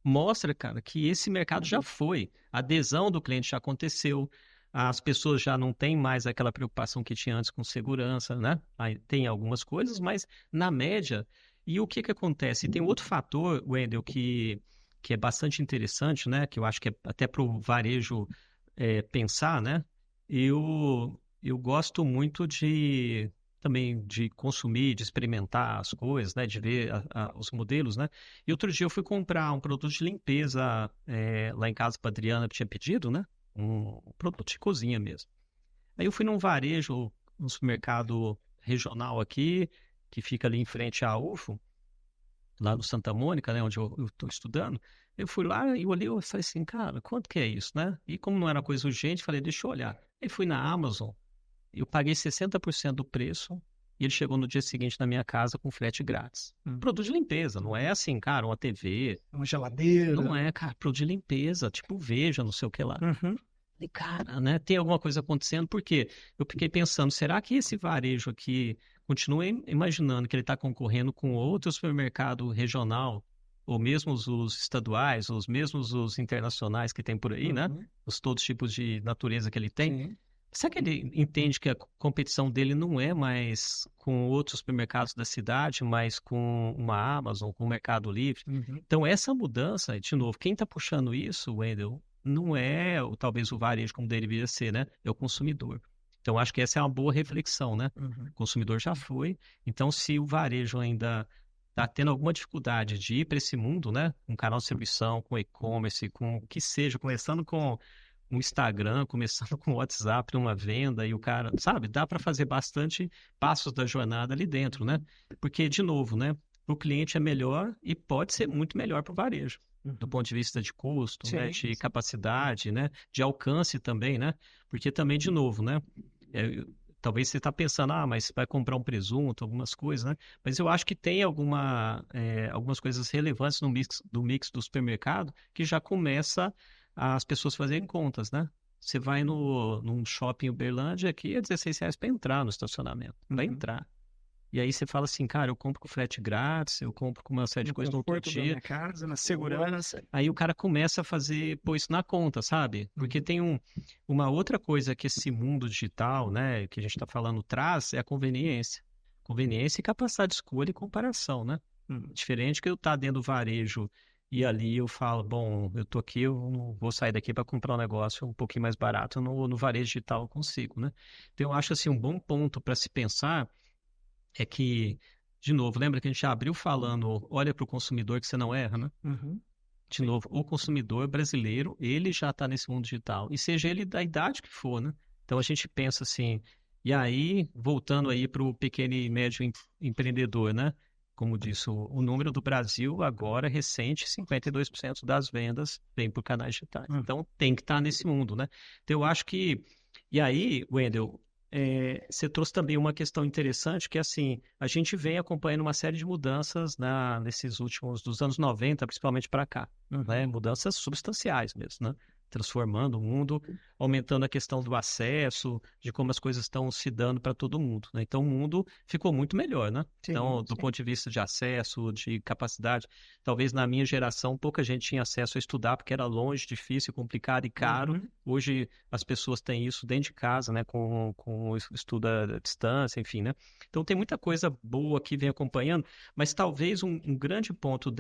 Mostra, cara, que esse mercado já foi. A adesão do cliente já aconteceu. As pessoas já não têm mais aquela preocupação que tinha antes com segurança, né? Aí tem algumas coisas, mas na média... E o que acontece? E tem outro fator, Wendel, que é bastante interessante, né? Que eu acho que é até para o varejo pensar, né? Eu gosto muito também de consumir, de experimentar as coisas, né? De ver os modelos, né? E outro dia eu fui comprar um produto de limpeza lá em casa para a Adriana, que tinha pedido, né? Um produto de cozinha mesmo. Aí eu fui num varejo, um supermercado regional aqui, que fica ali em frente à UFO, lá no Santa Mônica, né? Onde eu estou estudando. Eu fui lá e olhei e falei assim, cara, quanto que é isso, né? E como não era coisa urgente, falei, deixa eu olhar. Aí fui na Amazon, eu paguei 60% do preço e ele chegou no dia seguinte na minha casa com frete grátis. Produto de limpeza, não é assim, cara, uma TV. Uma geladeira. Não é, cara, produto de limpeza, tipo Veja, não sei o que lá. E, cara, né, tem alguma coisa acontecendo, porque eu fiquei pensando, será que esse varejo aqui continua imaginando que ele está concorrendo com outro supermercado regional, ou mesmo os estaduais, ou mesmo os internacionais que tem por aí, né? Todos os tipos de natureza que ele tem. Será que ele entende que a competição dele não é mais com outros supermercados da cidade, mas com uma Amazon, com o Mercado Livre? Então, essa mudança, de novo, quem está puxando isso, Wendel, não é talvez o varejo como deveria ser, né? É o consumidor. Então, acho que essa é uma boa reflexão, né? O consumidor já foi. Então, se o varejo ainda está tendo alguma dificuldade de ir para esse mundo, né? Com canal de distribuição, com e-commerce, com o que seja, começando com um Instagram, começando com o WhatsApp numa venda e o cara, sabe, dá para fazer bastante passos da jornada ali dentro, né? Porque, de novo, né? Para o cliente é melhor e pode ser muito melhor para o varejo, do ponto de vista de custo, né? De capacidade, né? De alcance também, né? Porque também, de novo, né? Talvez você está pensando, mas você vai comprar um presunto, algumas coisas, né? Mas eu acho que tem algumas coisas relevantes no mix do supermercado que já começa as pessoas fazerem contas, né? Você vai num shopping Uberlândia aqui, é R$16 para entrar no estacionamento, para entrar. E aí você fala assim, cara, eu compro com frete grátis, eu compro com uma série de coisas no outro dia. Da minha casa, na segurança. Aí o cara começa a pôr isso na conta, sabe? Porque tem uma outra coisa que esse mundo digital, né, que a gente está falando traz, é a conveniência. Conveniência e capacidade de escolha e comparação, né? Diferente que eu estar dentro do varejo e ali eu falo, bom, eu tô aqui, eu não vou sair daqui para comprar um negócio um pouquinho mais barato, no varejo digital eu consigo, né? Então eu acho assim, um bom ponto para se pensar é que, de novo, lembra que a gente já abriu falando, olha para o consumidor que você não erra, né? De novo, o consumidor brasileiro, ele já está nesse mundo digital, e seja ele da idade que for, né? Então a gente pensa assim, e aí, voltando aí para o pequeno e médio empreendedor, né? Como disse, o número do Brasil agora, recente, 52% das vendas vem por canais digitais. Então tem que estar nesse mundo, né? Então eu acho que... E aí, Wendel, você trouxe também uma questão interessante, que assim, a gente vem acompanhando uma série de mudanças nesses últimos, dos anos 90, principalmente para cá, né? Mudanças substanciais mesmo, né? Transformando o mundo, aumentando a questão do acesso, de como as coisas estão se dando para todo mundo, né? Então o mundo ficou muito melhor, né? Então, do ponto de vista de acesso, de capacidade, talvez na minha geração pouca gente tinha acesso a estudar porque era longe, difícil, complicado e caro. Hoje as pessoas têm isso dentro de casa, né? Com o estudo à distância, enfim, né? Então tem muita coisa boa que vem acompanhando, mas talvez um grande ponto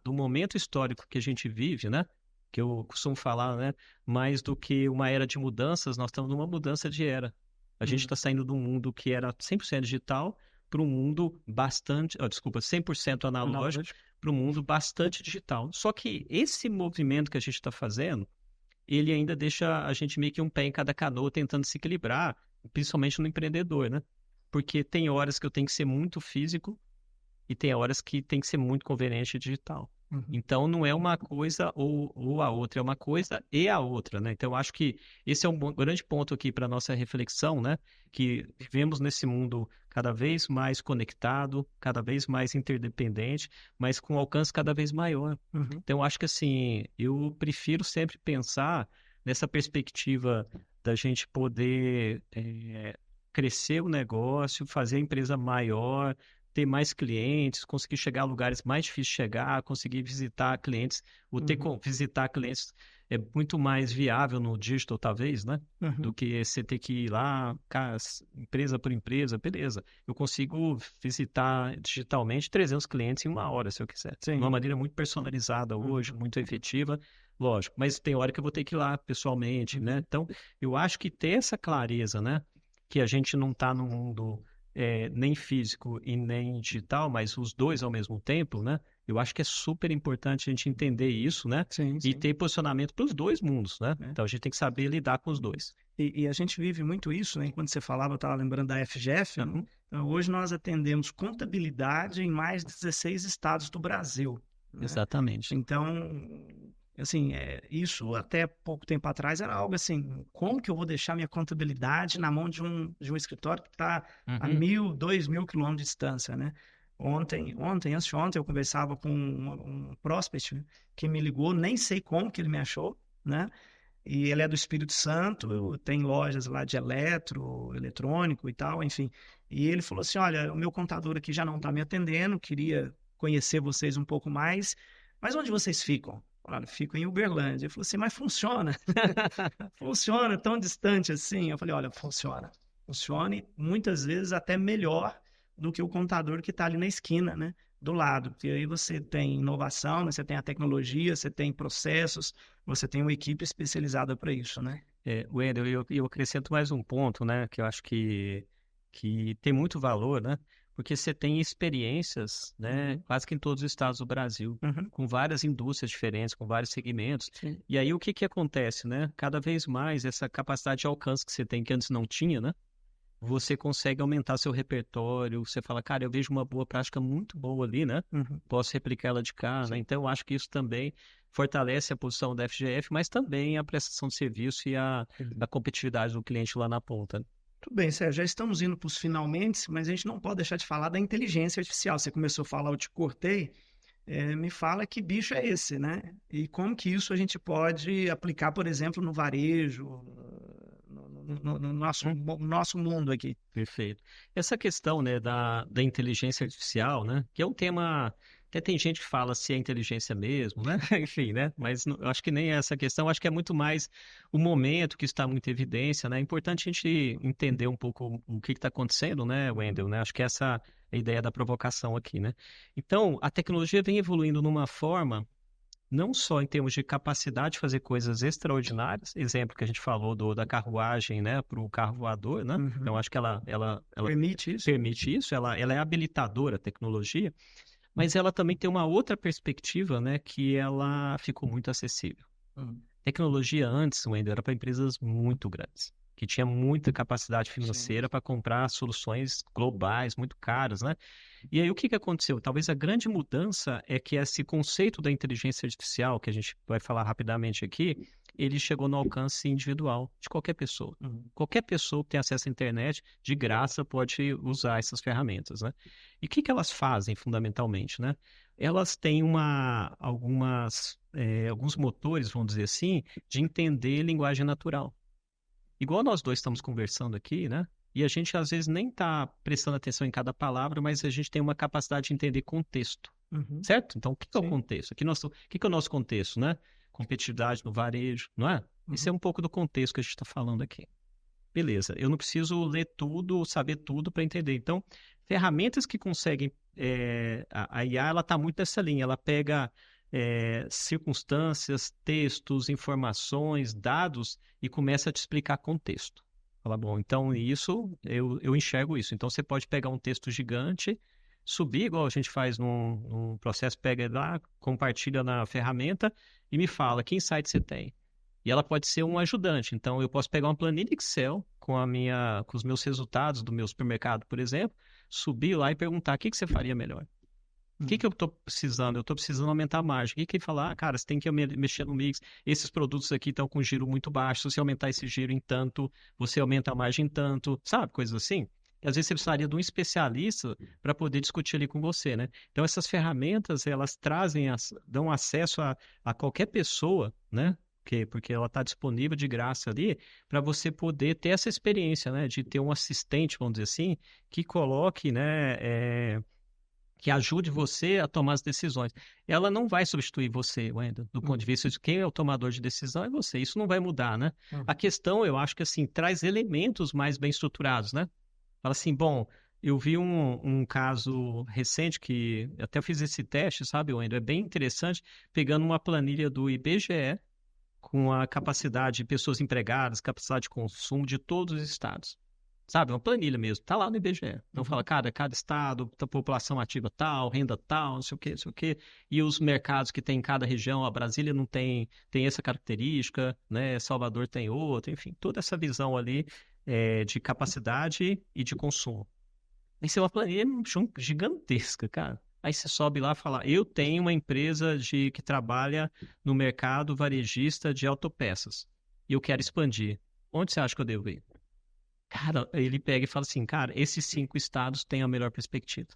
do momento histórico que a gente vive, né? Que eu costumo falar, né? Mais do que uma era de mudanças, nós estamos numa mudança de era. A gente está saindo de um mundo que era 100% digital para um mundo 100% analógico, para um mundo bastante digital. Só que esse movimento que a gente está fazendo, ele ainda deixa a gente meio que um pé em cada canoa tentando se equilibrar, principalmente no empreendedor, né? Porque tem horas que eu tenho que ser muito físico e tem horas que tem que ser muito conveniente digital. Então, não é uma coisa ou a outra, é uma coisa e a outra, né? Então, eu acho que esse é um grande ponto aqui para a nossa reflexão, né? Que vivemos nesse mundo cada vez mais conectado, cada vez mais interdependente, mas com alcance cada vez maior. Então, eu acho que, assim, eu prefiro sempre pensar nessa perspectiva da gente poder crescer o negócio, fazer a empresa maior, ter mais clientes, conseguir chegar a lugares mais difíceis de chegar, conseguir visitar clientes, visitar clientes é muito mais viável no digital, talvez, né? Do que você ter que ir lá, empresa por empresa, beleza. Eu consigo visitar digitalmente 300 clientes em uma hora, se eu quiser. De uma maneira muito personalizada hoje, muito efetiva, lógico. Mas tem hora que eu vou ter que ir lá pessoalmente, né? Então, eu acho que ter essa clareza, né? Que a gente não está no mundo... nem físico e nem digital, mas os dois ao mesmo tempo, né? Eu acho que é super importante a gente entender isso, né? E ter posicionamento para os dois mundos, né? Então a gente tem que saber lidar com os dois. E a gente vive muito isso, né? Enquanto você falava, eu estava lembrando da FGF. Então, hoje nós atendemos contabilidade em mais de 16 estados do Brasil. Né? Exatamente. Então, assim, isso até pouco tempo atrás era algo assim, como que eu vou deixar minha contabilidade na mão de um escritório que está a 1.000, 2.000 quilômetros de distância, né? Antes de ontem, eu conversava com um prospect que me ligou, nem sei como que ele me achou, né? E ele é do Espírito Santo, tem lojas lá de eletrônico e tal, enfim. E ele falou assim, olha, o meu contador aqui já não está me atendendo, queria conhecer vocês um pouco mais, mas onde vocês ficam? Olha, fico em Uberlândia. Ele falou assim, mas funciona. Funciona tão distante assim? Eu falei, olha, funciona. Funciona e muitas vezes até melhor do que o contador que está ali na esquina, né? Do lado. Porque aí você tem inovação, né? Você tem a tecnologia, você tem processos, você tem uma equipe especializada para isso, né? Wendel, eu acrescento mais um ponto, né? Que eu acho que tem muito valor, né? Porque você tem experiências, né? Quase que em todos os estados do Brasil, com várias indústrias diferentes, com vários segmentos. Sim. E aí o que acontece, né? Cada vez mais essa capacidade de alcance que você tem, que antes não tinha, né? Você consegue aumentar seu repertório, você fala, cara, eu vejo uma boa prática muito boa ali, né? Posso replicar ela de cá, né? Então, eu acho que isso também fortalece a posição da FGF, mas também a prestação de serviço e a competitividade do cliente lá na ponta. Tudo bem, Sérgio, já estamos indo para os finalmente, mas a gente não pode deixar de falar da inteligência artificial. Você começou a falar, eu te cortei. Me fala que bicho é esse, né? E como que isso a gente pode aplicar, por exemplo, no varejo, no nosso mundo aqui. Perfeito. Essa questão, né, da inteligência artificial, né, que é um tema, até tem gente que fala se é inteligência mesmo, né, enfim, né, mas eu acho que nem é essa questão, acho que é muito mais o momento que está muito em evidência, né, é importante a gente entender um pouco o que está acontecendo, né, Wendel, né, acho que essa é a ideia da provocação aqui, né. Então, a tecnologia vem evoluindo numa forma não só em termos de capacidade de fazer coisas extraordinárias, exemplo que a gente falou da carruagem, né, para o carro voador, né? Então, acho que ela Permite isso? Permite isso, ela é habilitadora, a tecnologia, mas ela também tem uma outra perspectiva, né, que ela ficou muito acessível. Tecnologia antes, Wendel, era para empresas muito grandes, que tinha muita capacidade financeira para comprar soluções globais, muito caras, né? E aí o que aconteceu? Talvez a grande mudança é que esse conceito da inteligência artificial, que a gente vai falar rapidamente aqui, ele chegou no alcance individual de qualquer pessoa. Qualquer pessoa que tem acesso à internet, de graça, pode usar essas ferramentas, né? E o que elas fazem, fundamentalmente, né? Elas têm alguns motores, vamos dizer assim, de entender linguagem natural. Igual nós dois estamos conversando aqui, né? E a gente às vezes nem está prestando atenção em cada palavra, mas a gente tem uma capacidade de entender contexto, certo? Então, o que é o contexto? O que é o nosso contexto, né? Competitividade no varejo, não é? Esse é um pouco do contexto que a gente está falando aqui. Beleza, eu não preciso ler tudo, saber tudo para entender. Então, ferramentas que conseguem... a IA, ela está muito nessa linha. Ela pega circunstâncias, textos, informações, dados e começa a te explicar contexto. Fala, bom, então isso, eu enxergo isso. Então, você pode pegar um texto gigante, subir, igual a gente faz num processo, pega lá, compartilha na ferramenta e me fala que insight você tem. E ela pode ser um ajudante. Então, eu posso pegar uma planilha Excel com os meus resultados do meu supermercado, por exemplo, subir lá e perguntar o que você faria melhor. O que eu estou precisando? Eu estou precisando aumentar a margem. O que ele fala? Cara, você tem que mexer no mix. Esses produtos aqui estão com giro muito baixo. Se você aumentar esse giro em tanto, você aumenta a margem em tanto. Sabe? Coisas assim. E às vezes você precisaria de um especialista para poder discutir ali com você, né? Então, essas ferramentas, elas dão acesso a qualquer pessoa, né? Porque ela está disponível de graça ali para você poder ter essa experiência, né? De ter um assistente, vamos dizer assim, que coloque, né? Que ajude você a tomar as decisões. Ela não vai substituir você, Wendel, do ponto de vista de quem é o tomador de decisão é você. Isso não vai mudar, né? A questão, eu acho que assim, traz elementos mais bem estruturados, né? Fala assim, bom, eu vi um caso recente que até fiz esse teste, sabe, Wendel? É bem interessante, pegando uma planilha do IBGE com a capacidade de pessoas empregadas, capacidade de consumo de todos os estados. Sabe, uma planilha mesmo, tá lá no IBGE. Então fala, cara, cada estado, a população ativa tal, renda tal, não sei o quê. E os mercados que tem em cada região, a Brasília não tem essa característica, né? Salvador tem outra, enfim, toda essa visão ali de capacidade e de consumo. Isso é uma planilha gigantesca, cara. Aí você sobe lá e fala, eu tenho uma empresa que trabalha no mercado varejista de autopeças e eu quero expandir. Onde você acha que eu devo ir? Cara, ele pega e fala assim, cara, esses 5 estados têm a melhor perspectiva.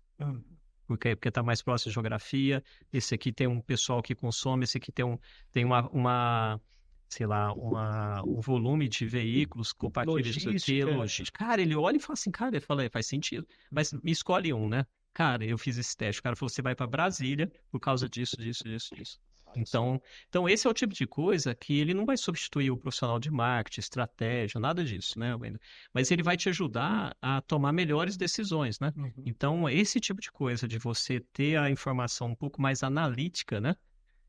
Porque está mais próximo da geografia, esse aqui tem um pessoal que consome, esse aqui tem sei lá, um volume de veículos compatíveis com logística. Cara, ele olha e fala assim, cara, ele fala, faz sentido. Mas me escolhe um, né? Cara, eu fiz esse teste. O cara falou, você vai para Brasília por causa disso, disso, disso, disso. Então, esse é o tipo de coisa que ele não vai substituir o profissional de marketing, estratégia, nada disso, né, Wendel? Mas ele vai te ajudar a tomar melhores decisões, né? Então, esse tipo de coisa de você ter a informação um pouco mais analítica, né?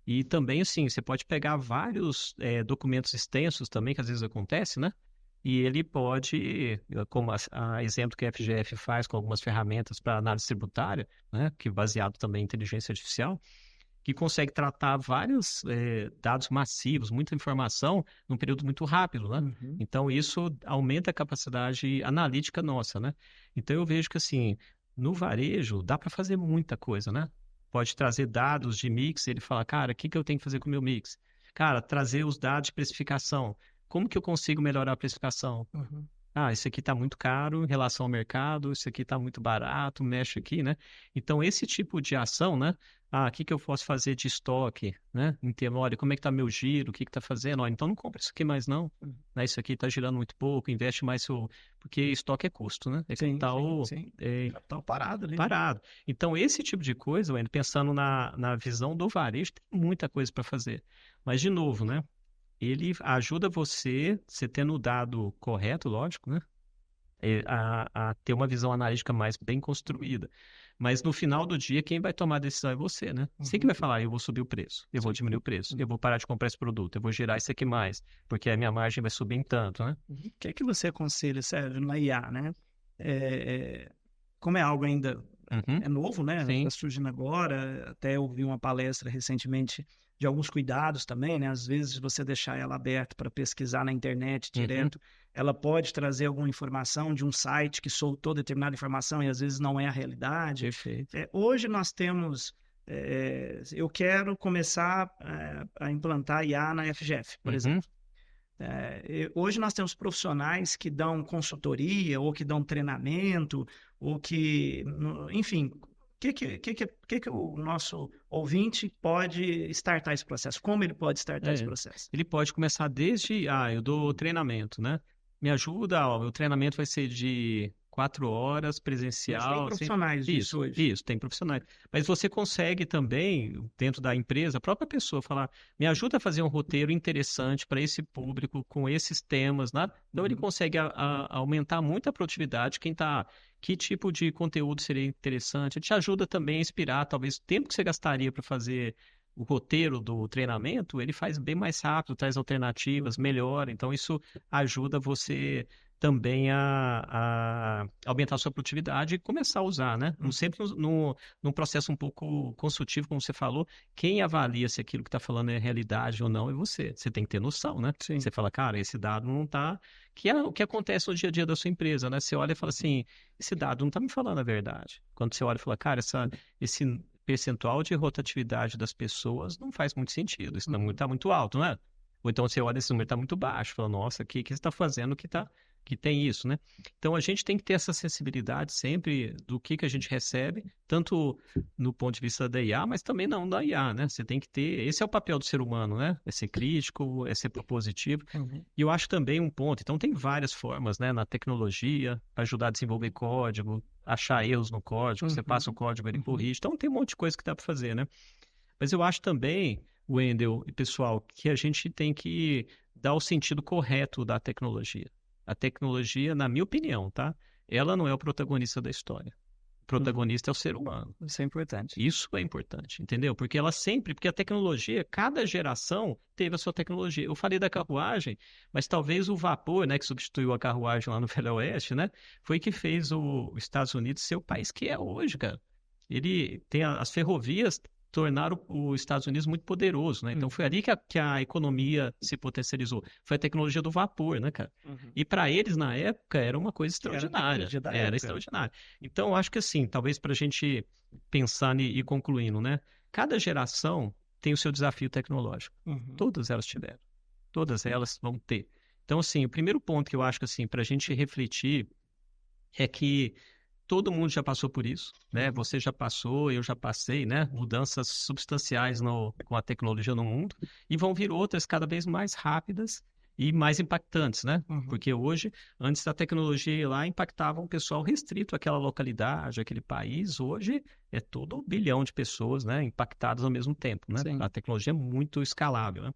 E também, assim, você pode pegar vários documentos extensos também, que às vezes acontece, né? E ele pode, como a exemplo que a FGF faz com algumas ferramentas para análise tributária, né? Que baseado também em inteligência artificial, que consegue tratar vários dados massivos, muita informação, num período muito rápido, né? Então, isso aumenta a capacidade analítica nossa, né? Então, eu vejo que, assim, no varejo, dá para fazer muita coisa, né? Pode trazer dados de mix, ele fala, cara, o que que eu tenho que fazer com o meu mix? Cara, trazer os dados de precificação. Como que eu consigo melhorar a precificação? Ah, isso aqui está muito caro em relação ao mercado, isso aqui está muito barato, mexe aqui, né? Então, esse tipo de ação, né? Ah, o que que eu posso fazer de estoque, né? Em termos, olha, como é que está meu giro, o que que está fazendo? Olha, então não compra isso aqui mais não, né? Isso aqui está girando muito pouco, investe mais porque estoque é custo, né? É capital, capital parado ali. Parado. Então, esse tipo de coisa, Wendel, pensando na visão do varejo, tem muita coisa para fazer. Mas, de novo, né? Ele ajuda você tendo o dado correto, lógico, né? A ter uma visão analítica mais bem construída. Mas no final do dia, quem vai tomar a decisão é você, né? Você que vai falar, eu vou subir o preço, eu vou diminuir o preço, eu vou parar de comprar esse produto, eu vou gerar isso aqui mais, porque a minha margem vai subir em tanto, né? O que é que você aconselha, Sérgio, na IA, né? Como é algo ainda é novo, né? Está surgindo agora, até eu vi uma palestra recentemente de alguns cuidados também, né? Às vezes você deixar ela aberta para pesquisar na internet direto, ela pode trazer alguma informação de um site que soltou determinada informação e às vezes não é a realidade. Perfeito. Hoje nós temos, eu quero começar a implantar IA na FGF, por exemplo. Hoje nós temos profissionais que dão consultoria ou que dão treinamento ou que, enfim, o que o nosso ouvinte pode startar esse processo? Como ele pode startar esse processo? Ele pode começar desde, eu dou treinamento, né? Me ajuda, o treinamento vai ser de 4 horas, presencial. Tem profissionais disso hoje. Isso, tem profissionais. Mas você consegue também, dentro da empresa, a própria pessoa falar, me ajuda a fazer um roteiro interessante para esse público, com esses temas, né? Então ele consegue aumentar muito a produtividade. Que tipo de conteúdo seria interessante? Ele te ajuda também a inspirar, talvez o tempo que você gastaria para fazer o roteiro do treinamento, ele faz bem mais rápido, traz alternativas, melhora. Então, isso ajuda você também a aumentar a sua produtividade e começar a usar, né? Sempre num processo um pouco consultivo, como você falou, quem avalia se aquilo que está falando é realidade ou não é você. Você tem que ter noção, né? Sim. Você fala, cara, esse dado não está... Que é o que acontece no dia a dia da sua empresa, né? Você olha e fala assim, esse dado não está me falando a verdade. Quando você olha e fala, cara, esse percentual de rotatividade das pessoas não faz muito sentido. Isso está muito alto, não é? Ou então você olha, esse número está muito baixo. Fala, nossa, o que você está fazendo que tem isso, né? Então, a gente tem que ter essa sensibilidade sempre do que a gente recebe, tanto no ponto de vista da IA, mas também não da IA, né? Você tem que ter... Esse é o papel do ser humano, né? É ser crítico, é ser propositivo. E eu acho também um ponto... Então, tem várias formas, né? Na tecnologia, para ajudar a desenvolver código, achar erros no código, você passa o código, ele corrige. Então, tem um monte de coisa que dá para fazer, né? Mas eu acho também, Wendel e pessoal, que a gente tem que dar o sentido correto da tecnologia. A tecnologia, na minha opinião, tá? Ela não é o protagonista da história. O protagonista é o ser humano. Isso é importante. Isso é importante, entendeu? Porque porque a tecnologia, cada geração teve a sua tecnologia. Eu falei da carruagem, mas talvez o vapor, né, que substituiu a carruagem lá no Velho Oeste, né, foi que fez os Estados Unidos ser o país que é hoje, cara. Ele tem as ferrovias tornaram os Estados Unidos muito poderoso, né? Então foi ali que a economia se potencializou. Foi a tecnologia do vapor, né, cara? E para eles, na época, era uma coisa extraordinária. Era extraordinária. Então, eu acho que assim, talvez para a gente pensar e ir concluindo, né? Cada geração tem o seu desafio tecnológico. Todas elas tiveram. Todas elas vão ter. Então, assim, o primeiro ponto que eu acho que, assim, para a gente refletir é que todo mundo já passou por isso, né? Você já passou, eu já passei, né? Mudanças substanciais com a tecnologia no mundo e vão vir outras cada vez mais rápidas e mais impactantes, né? Porque hoje, antes da tecnologia ir lá, impactava um pessoal restrito àquela localidade, àquele país. Hoje é todo 1 bilhão de pessoas, né, impactadas ao mesmo tempo, né? Sim. A tecnologia é muito escalável, né?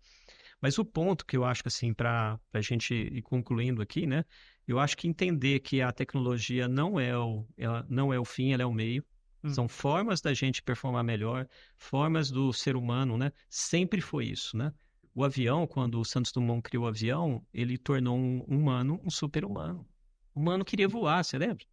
Mas o ponto que eu acho que, assim, para a gente ir concluindo aqui, né? Eu acho que entender que a tecnologia ela não é o fim, ela é o meio. São formas da gente performar melhor, formas do ser humano, né? Sempre foi isso, né? O avião, quando o Santos Dumont criou o avião, ele tornou um humano um super-humano. O humano queria voar, você lembra?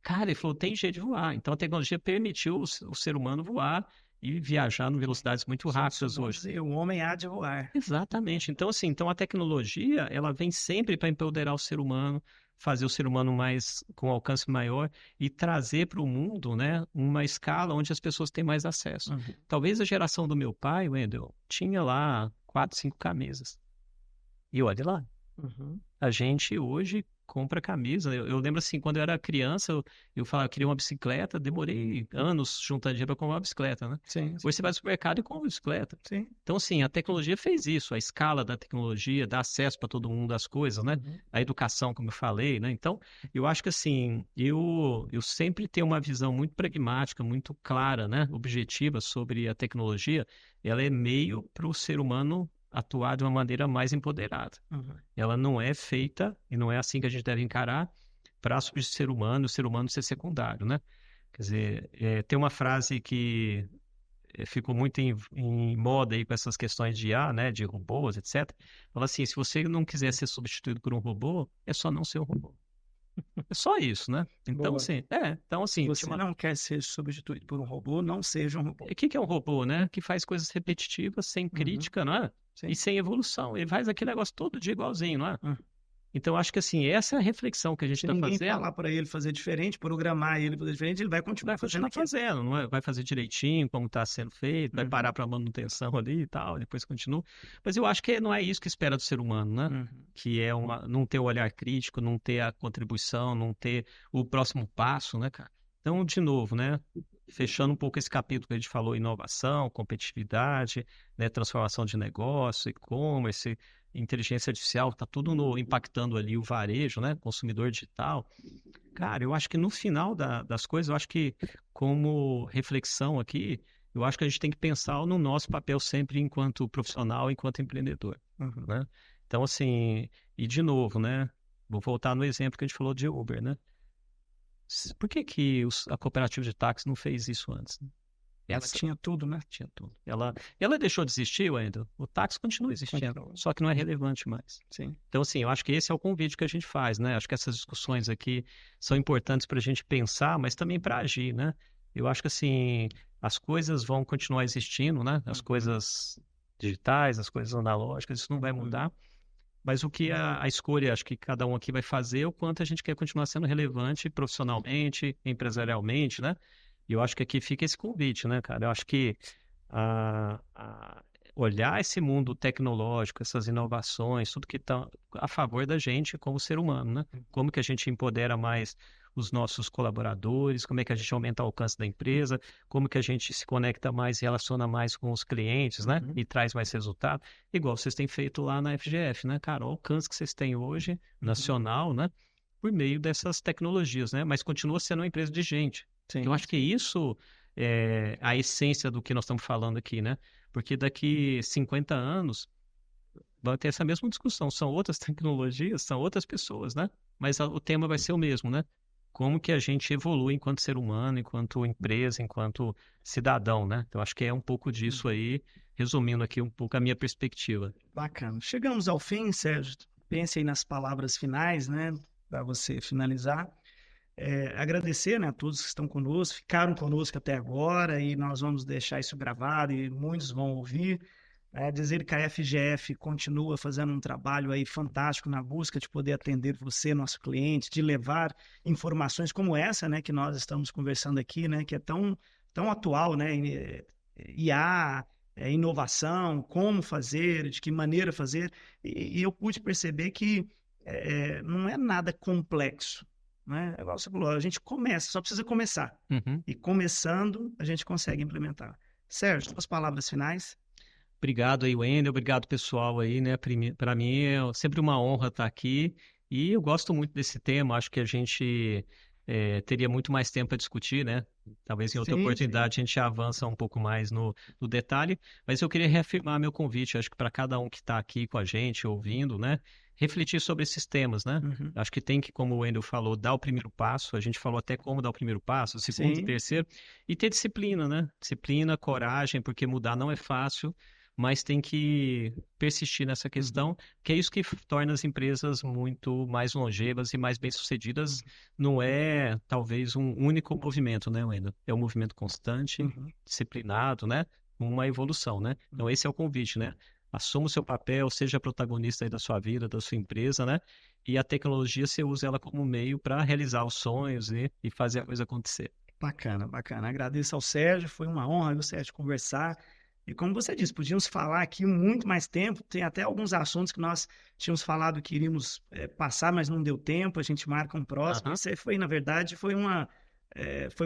Cara, ele falou, tem jeito de voar. Então a tecnologia permitiu o ser humano voar e viajar em velocidades muito rápidas hoje. Dizer, o homem há de voar. Exatamente. Então, assim, então a tecnologia, ela vem sempre para empoderar o ser humano, fazer o ser humano mais com alcance maior e trazer para o mundo, né, uma escala onde as pessoas têm mais acesso. Talvez a geração do meu pai, Wendel, tinha lá 4, 5 camisas. E olha lá. A gente hoje compra camisa. Eu lembro assim, quando eu era criança, eu falava, queria uma bicicleta, demorei anos juntando dinheiro para comprar uma bicicleta, né? Sim. Hoje você vai no supermercado e compra uma bicicleta. Sim. Então, assim, a tecnologia fez isso, a escala da tecnologia, dá acesso para todo mundo às coisas, né? A educação, como eu falei, né? Então, eu acho que assim, eu sempre tenho uma visão muito pragmática, muito clara, né? Objetiva sobre a tecnologia. Ela é meio para o ser humano atuar de uma maneira mais empoderada. Ela não é feita, e não é assim que a gente deve encarar, para substituir o ser humano ser secundário, né? Quer dizer, tem uma frase que ficou muito em moda aí com essas questões de IA, né, de robôs, etc. Fala assim, se você não quiser ser substituído por um robô, é só não ser um robô. É só isso, né? Então, assim, se você não quer ser substituído por um robô, não seja um robô. O que é um robô, né? Que faz coisas repetitivas, sem crítica, não é? Sim. E sem evolução. Ele faz aquele negócio todo dia igualzinho, não é? Então, acho que assim, essa é a reflexão que a gente está fazendo. Se ninguém falar para ele fazer diferente, programar ele fazer diferente, ele vai continuar fazendo, não é? Vai fazer direitinho, como está sendo feito, vai parar para manutenção ali e tal, depois continua. Mas eu acho que não é isso que espera do ser humano, né? Que é não ter o olhar crítico, não ter a contribuição, não ter o próximo passo, né, cara? Então, de novo, né? Fechando um pouco esse capítulo que a gente falou, inovação, competitividade, né, transformação de negócio, e-commerce, inteligência artificial, está tudo impactando ali o varejo, né, consumidor digital. Cara, eu acho que no final das coisas, eu acho que como reflexão aqui, eu acho que a gente tem que pensar no nosso papel sempre enquanto profissional, enquanto empreendedor, né? Então, assim, e de novo, né, vou voltar no exemplo que a gente falou de Uber, né? Por que a cooperativa de táxi não fez isso antes? Né? Ela tinha tudo, né? Tinha tudo. Ela deixou de existir, ainda. O táxi continua existindo, só que não é relevante mais. Sim. Então, assim, eu acho que esse é o convite que a gente faz, né? Acho que essas discussões aqui são importantes para a gente pensar, mas também para agir, né? Eu acho que, assim, as coisas vão continuar existindo, né? As coisas digitais, as coisas analógicas, isso não vai mudar. Mas o que a escolha, acho que cada um aqui vai fazer, é o quanto a gente quer continuar sendo relevante profissionalmente, empresarialmente, né? E eu acho que aqui fica esse convite, né, cara? Eu acho que olhar esse mundo tecnológico, essas inovações, tudo que está a favor da gente como ser humano, né? Como que a gente empodera mais os nossos colaboradores, como é que a gente aumenta o alcance da empresa, como que a gente se conecta mais e relaciona mais com os clientes, né? E traz mais resultado. Igual vocês têm feito lá na FGF, né, cara? O alcance que vocês têm hoje, nacional, né? Por meio dessas tecnologias, né? Mas continua sendo uma empresa de gente. Sim. Eu acho que isso é a essência do que nós estamos falando aqui, né? Porque daqui 50 anos vai ter essa mesma discussão. São outras tecnologias, são outras pessoas, né? Mas o tema vai ser o mesmo, né? Como que a gente evolui enquanto ser humano, enquanto empresa, enquanto cidadão, né? Então, acho que é um pouco disso aí, resumindo aqui um pouco a minha perspectiva. Bacana. Chegamos ao fim, Sérgio. Pense aí nas palavras finais, né? Para você finalizar. Agradecer, né, a todos que estão conosco, ficaram conosco até agora e nós vamos deixar isso gravado e muitos vão ouvir. Dizer que a FGF continua fazendo um trabalho aí fantástico na busca de poder atender você, nosso cliente, de levar informações como essa, né, que nós estamos conversando aqui, né, que é tão atual, né, IA, inovação, como fazer, de que maneira fazer, e eu pude perceber que não é nada complexo, né? Igual você falou, a gente começa, só precisa começar, e começando a gente consegue implementar. Sérgio, as palavras finais? Obrigado aí, Wendel. Obrigado, pessoal aí, né? Para mim é sempre uma honra estar aqui e eu gosto muito desse tema. Acho que a gente teria muito mais tempo para discutir, né? Talvez em outra Sim, sim. oportunidade a gente avança um pouco mais no detalhe, mas eu queria reafirmar meu convite. Acho que para cada um que está aqui com a gente, ouvindo, né? Refletir sobre esses temas, né? Uhum. Acho que tem que, como o Wendel falou, dar o primeiro passo. A gente falou até como dar o primeiro passo, o segundo, o Sim. terceiro, e ter disciplina, né? Disciplina, coragem, porque mudar não é fácil, mas tem que persistir nessa Uhum. questão, que é isso que torna as empresas muito mais longevas e mais bem-sucedidas. Não é, talvez, um único movimento, né, Wendel? É um movimento constante, Uhum. disciplinado, né? Uma evolução, né? Então, esse é o convite, né? Assuma o seu papel, seja protagonista aí da sua vida, da sua empresa, né? E a tecnologia, você usa ela como meio para realizar os sonhos e fazer a coisa acontecer. Bacana, bacana. Agradeço ao Sérgio, foi uma honra, viu, Sérgio, conversar. E como você disse, podíamos falar aqui muito mais tempo. Tem até alguns assuntos que nós tínhamos falado que iríamos passar, mas não deu tempo. A gente marca um próximo. Aham, Isso aí foi, na verdade, foi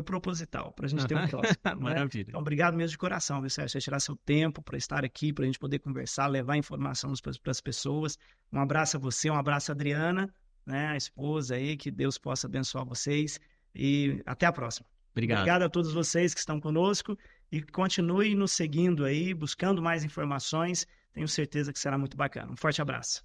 proposital para a gente ter um aham. próximo, né? Maravilha. Então, obrigado mesmo de coração, viu, Sérgio? Você tirar seu tempo para estar aqui, para a gente poder conversar, levar informação para as pessoas. Um abraço a você, um abraço a Adriana, né, a esposa aí, que Deus possa abençoar vocês. E até a próxima. Obrigado. Obrigado a todos vocês que estão conosco e continue nos seguindo aí, buscando mais informações. Tenho certeza que será muito bacana. Um forte abraço.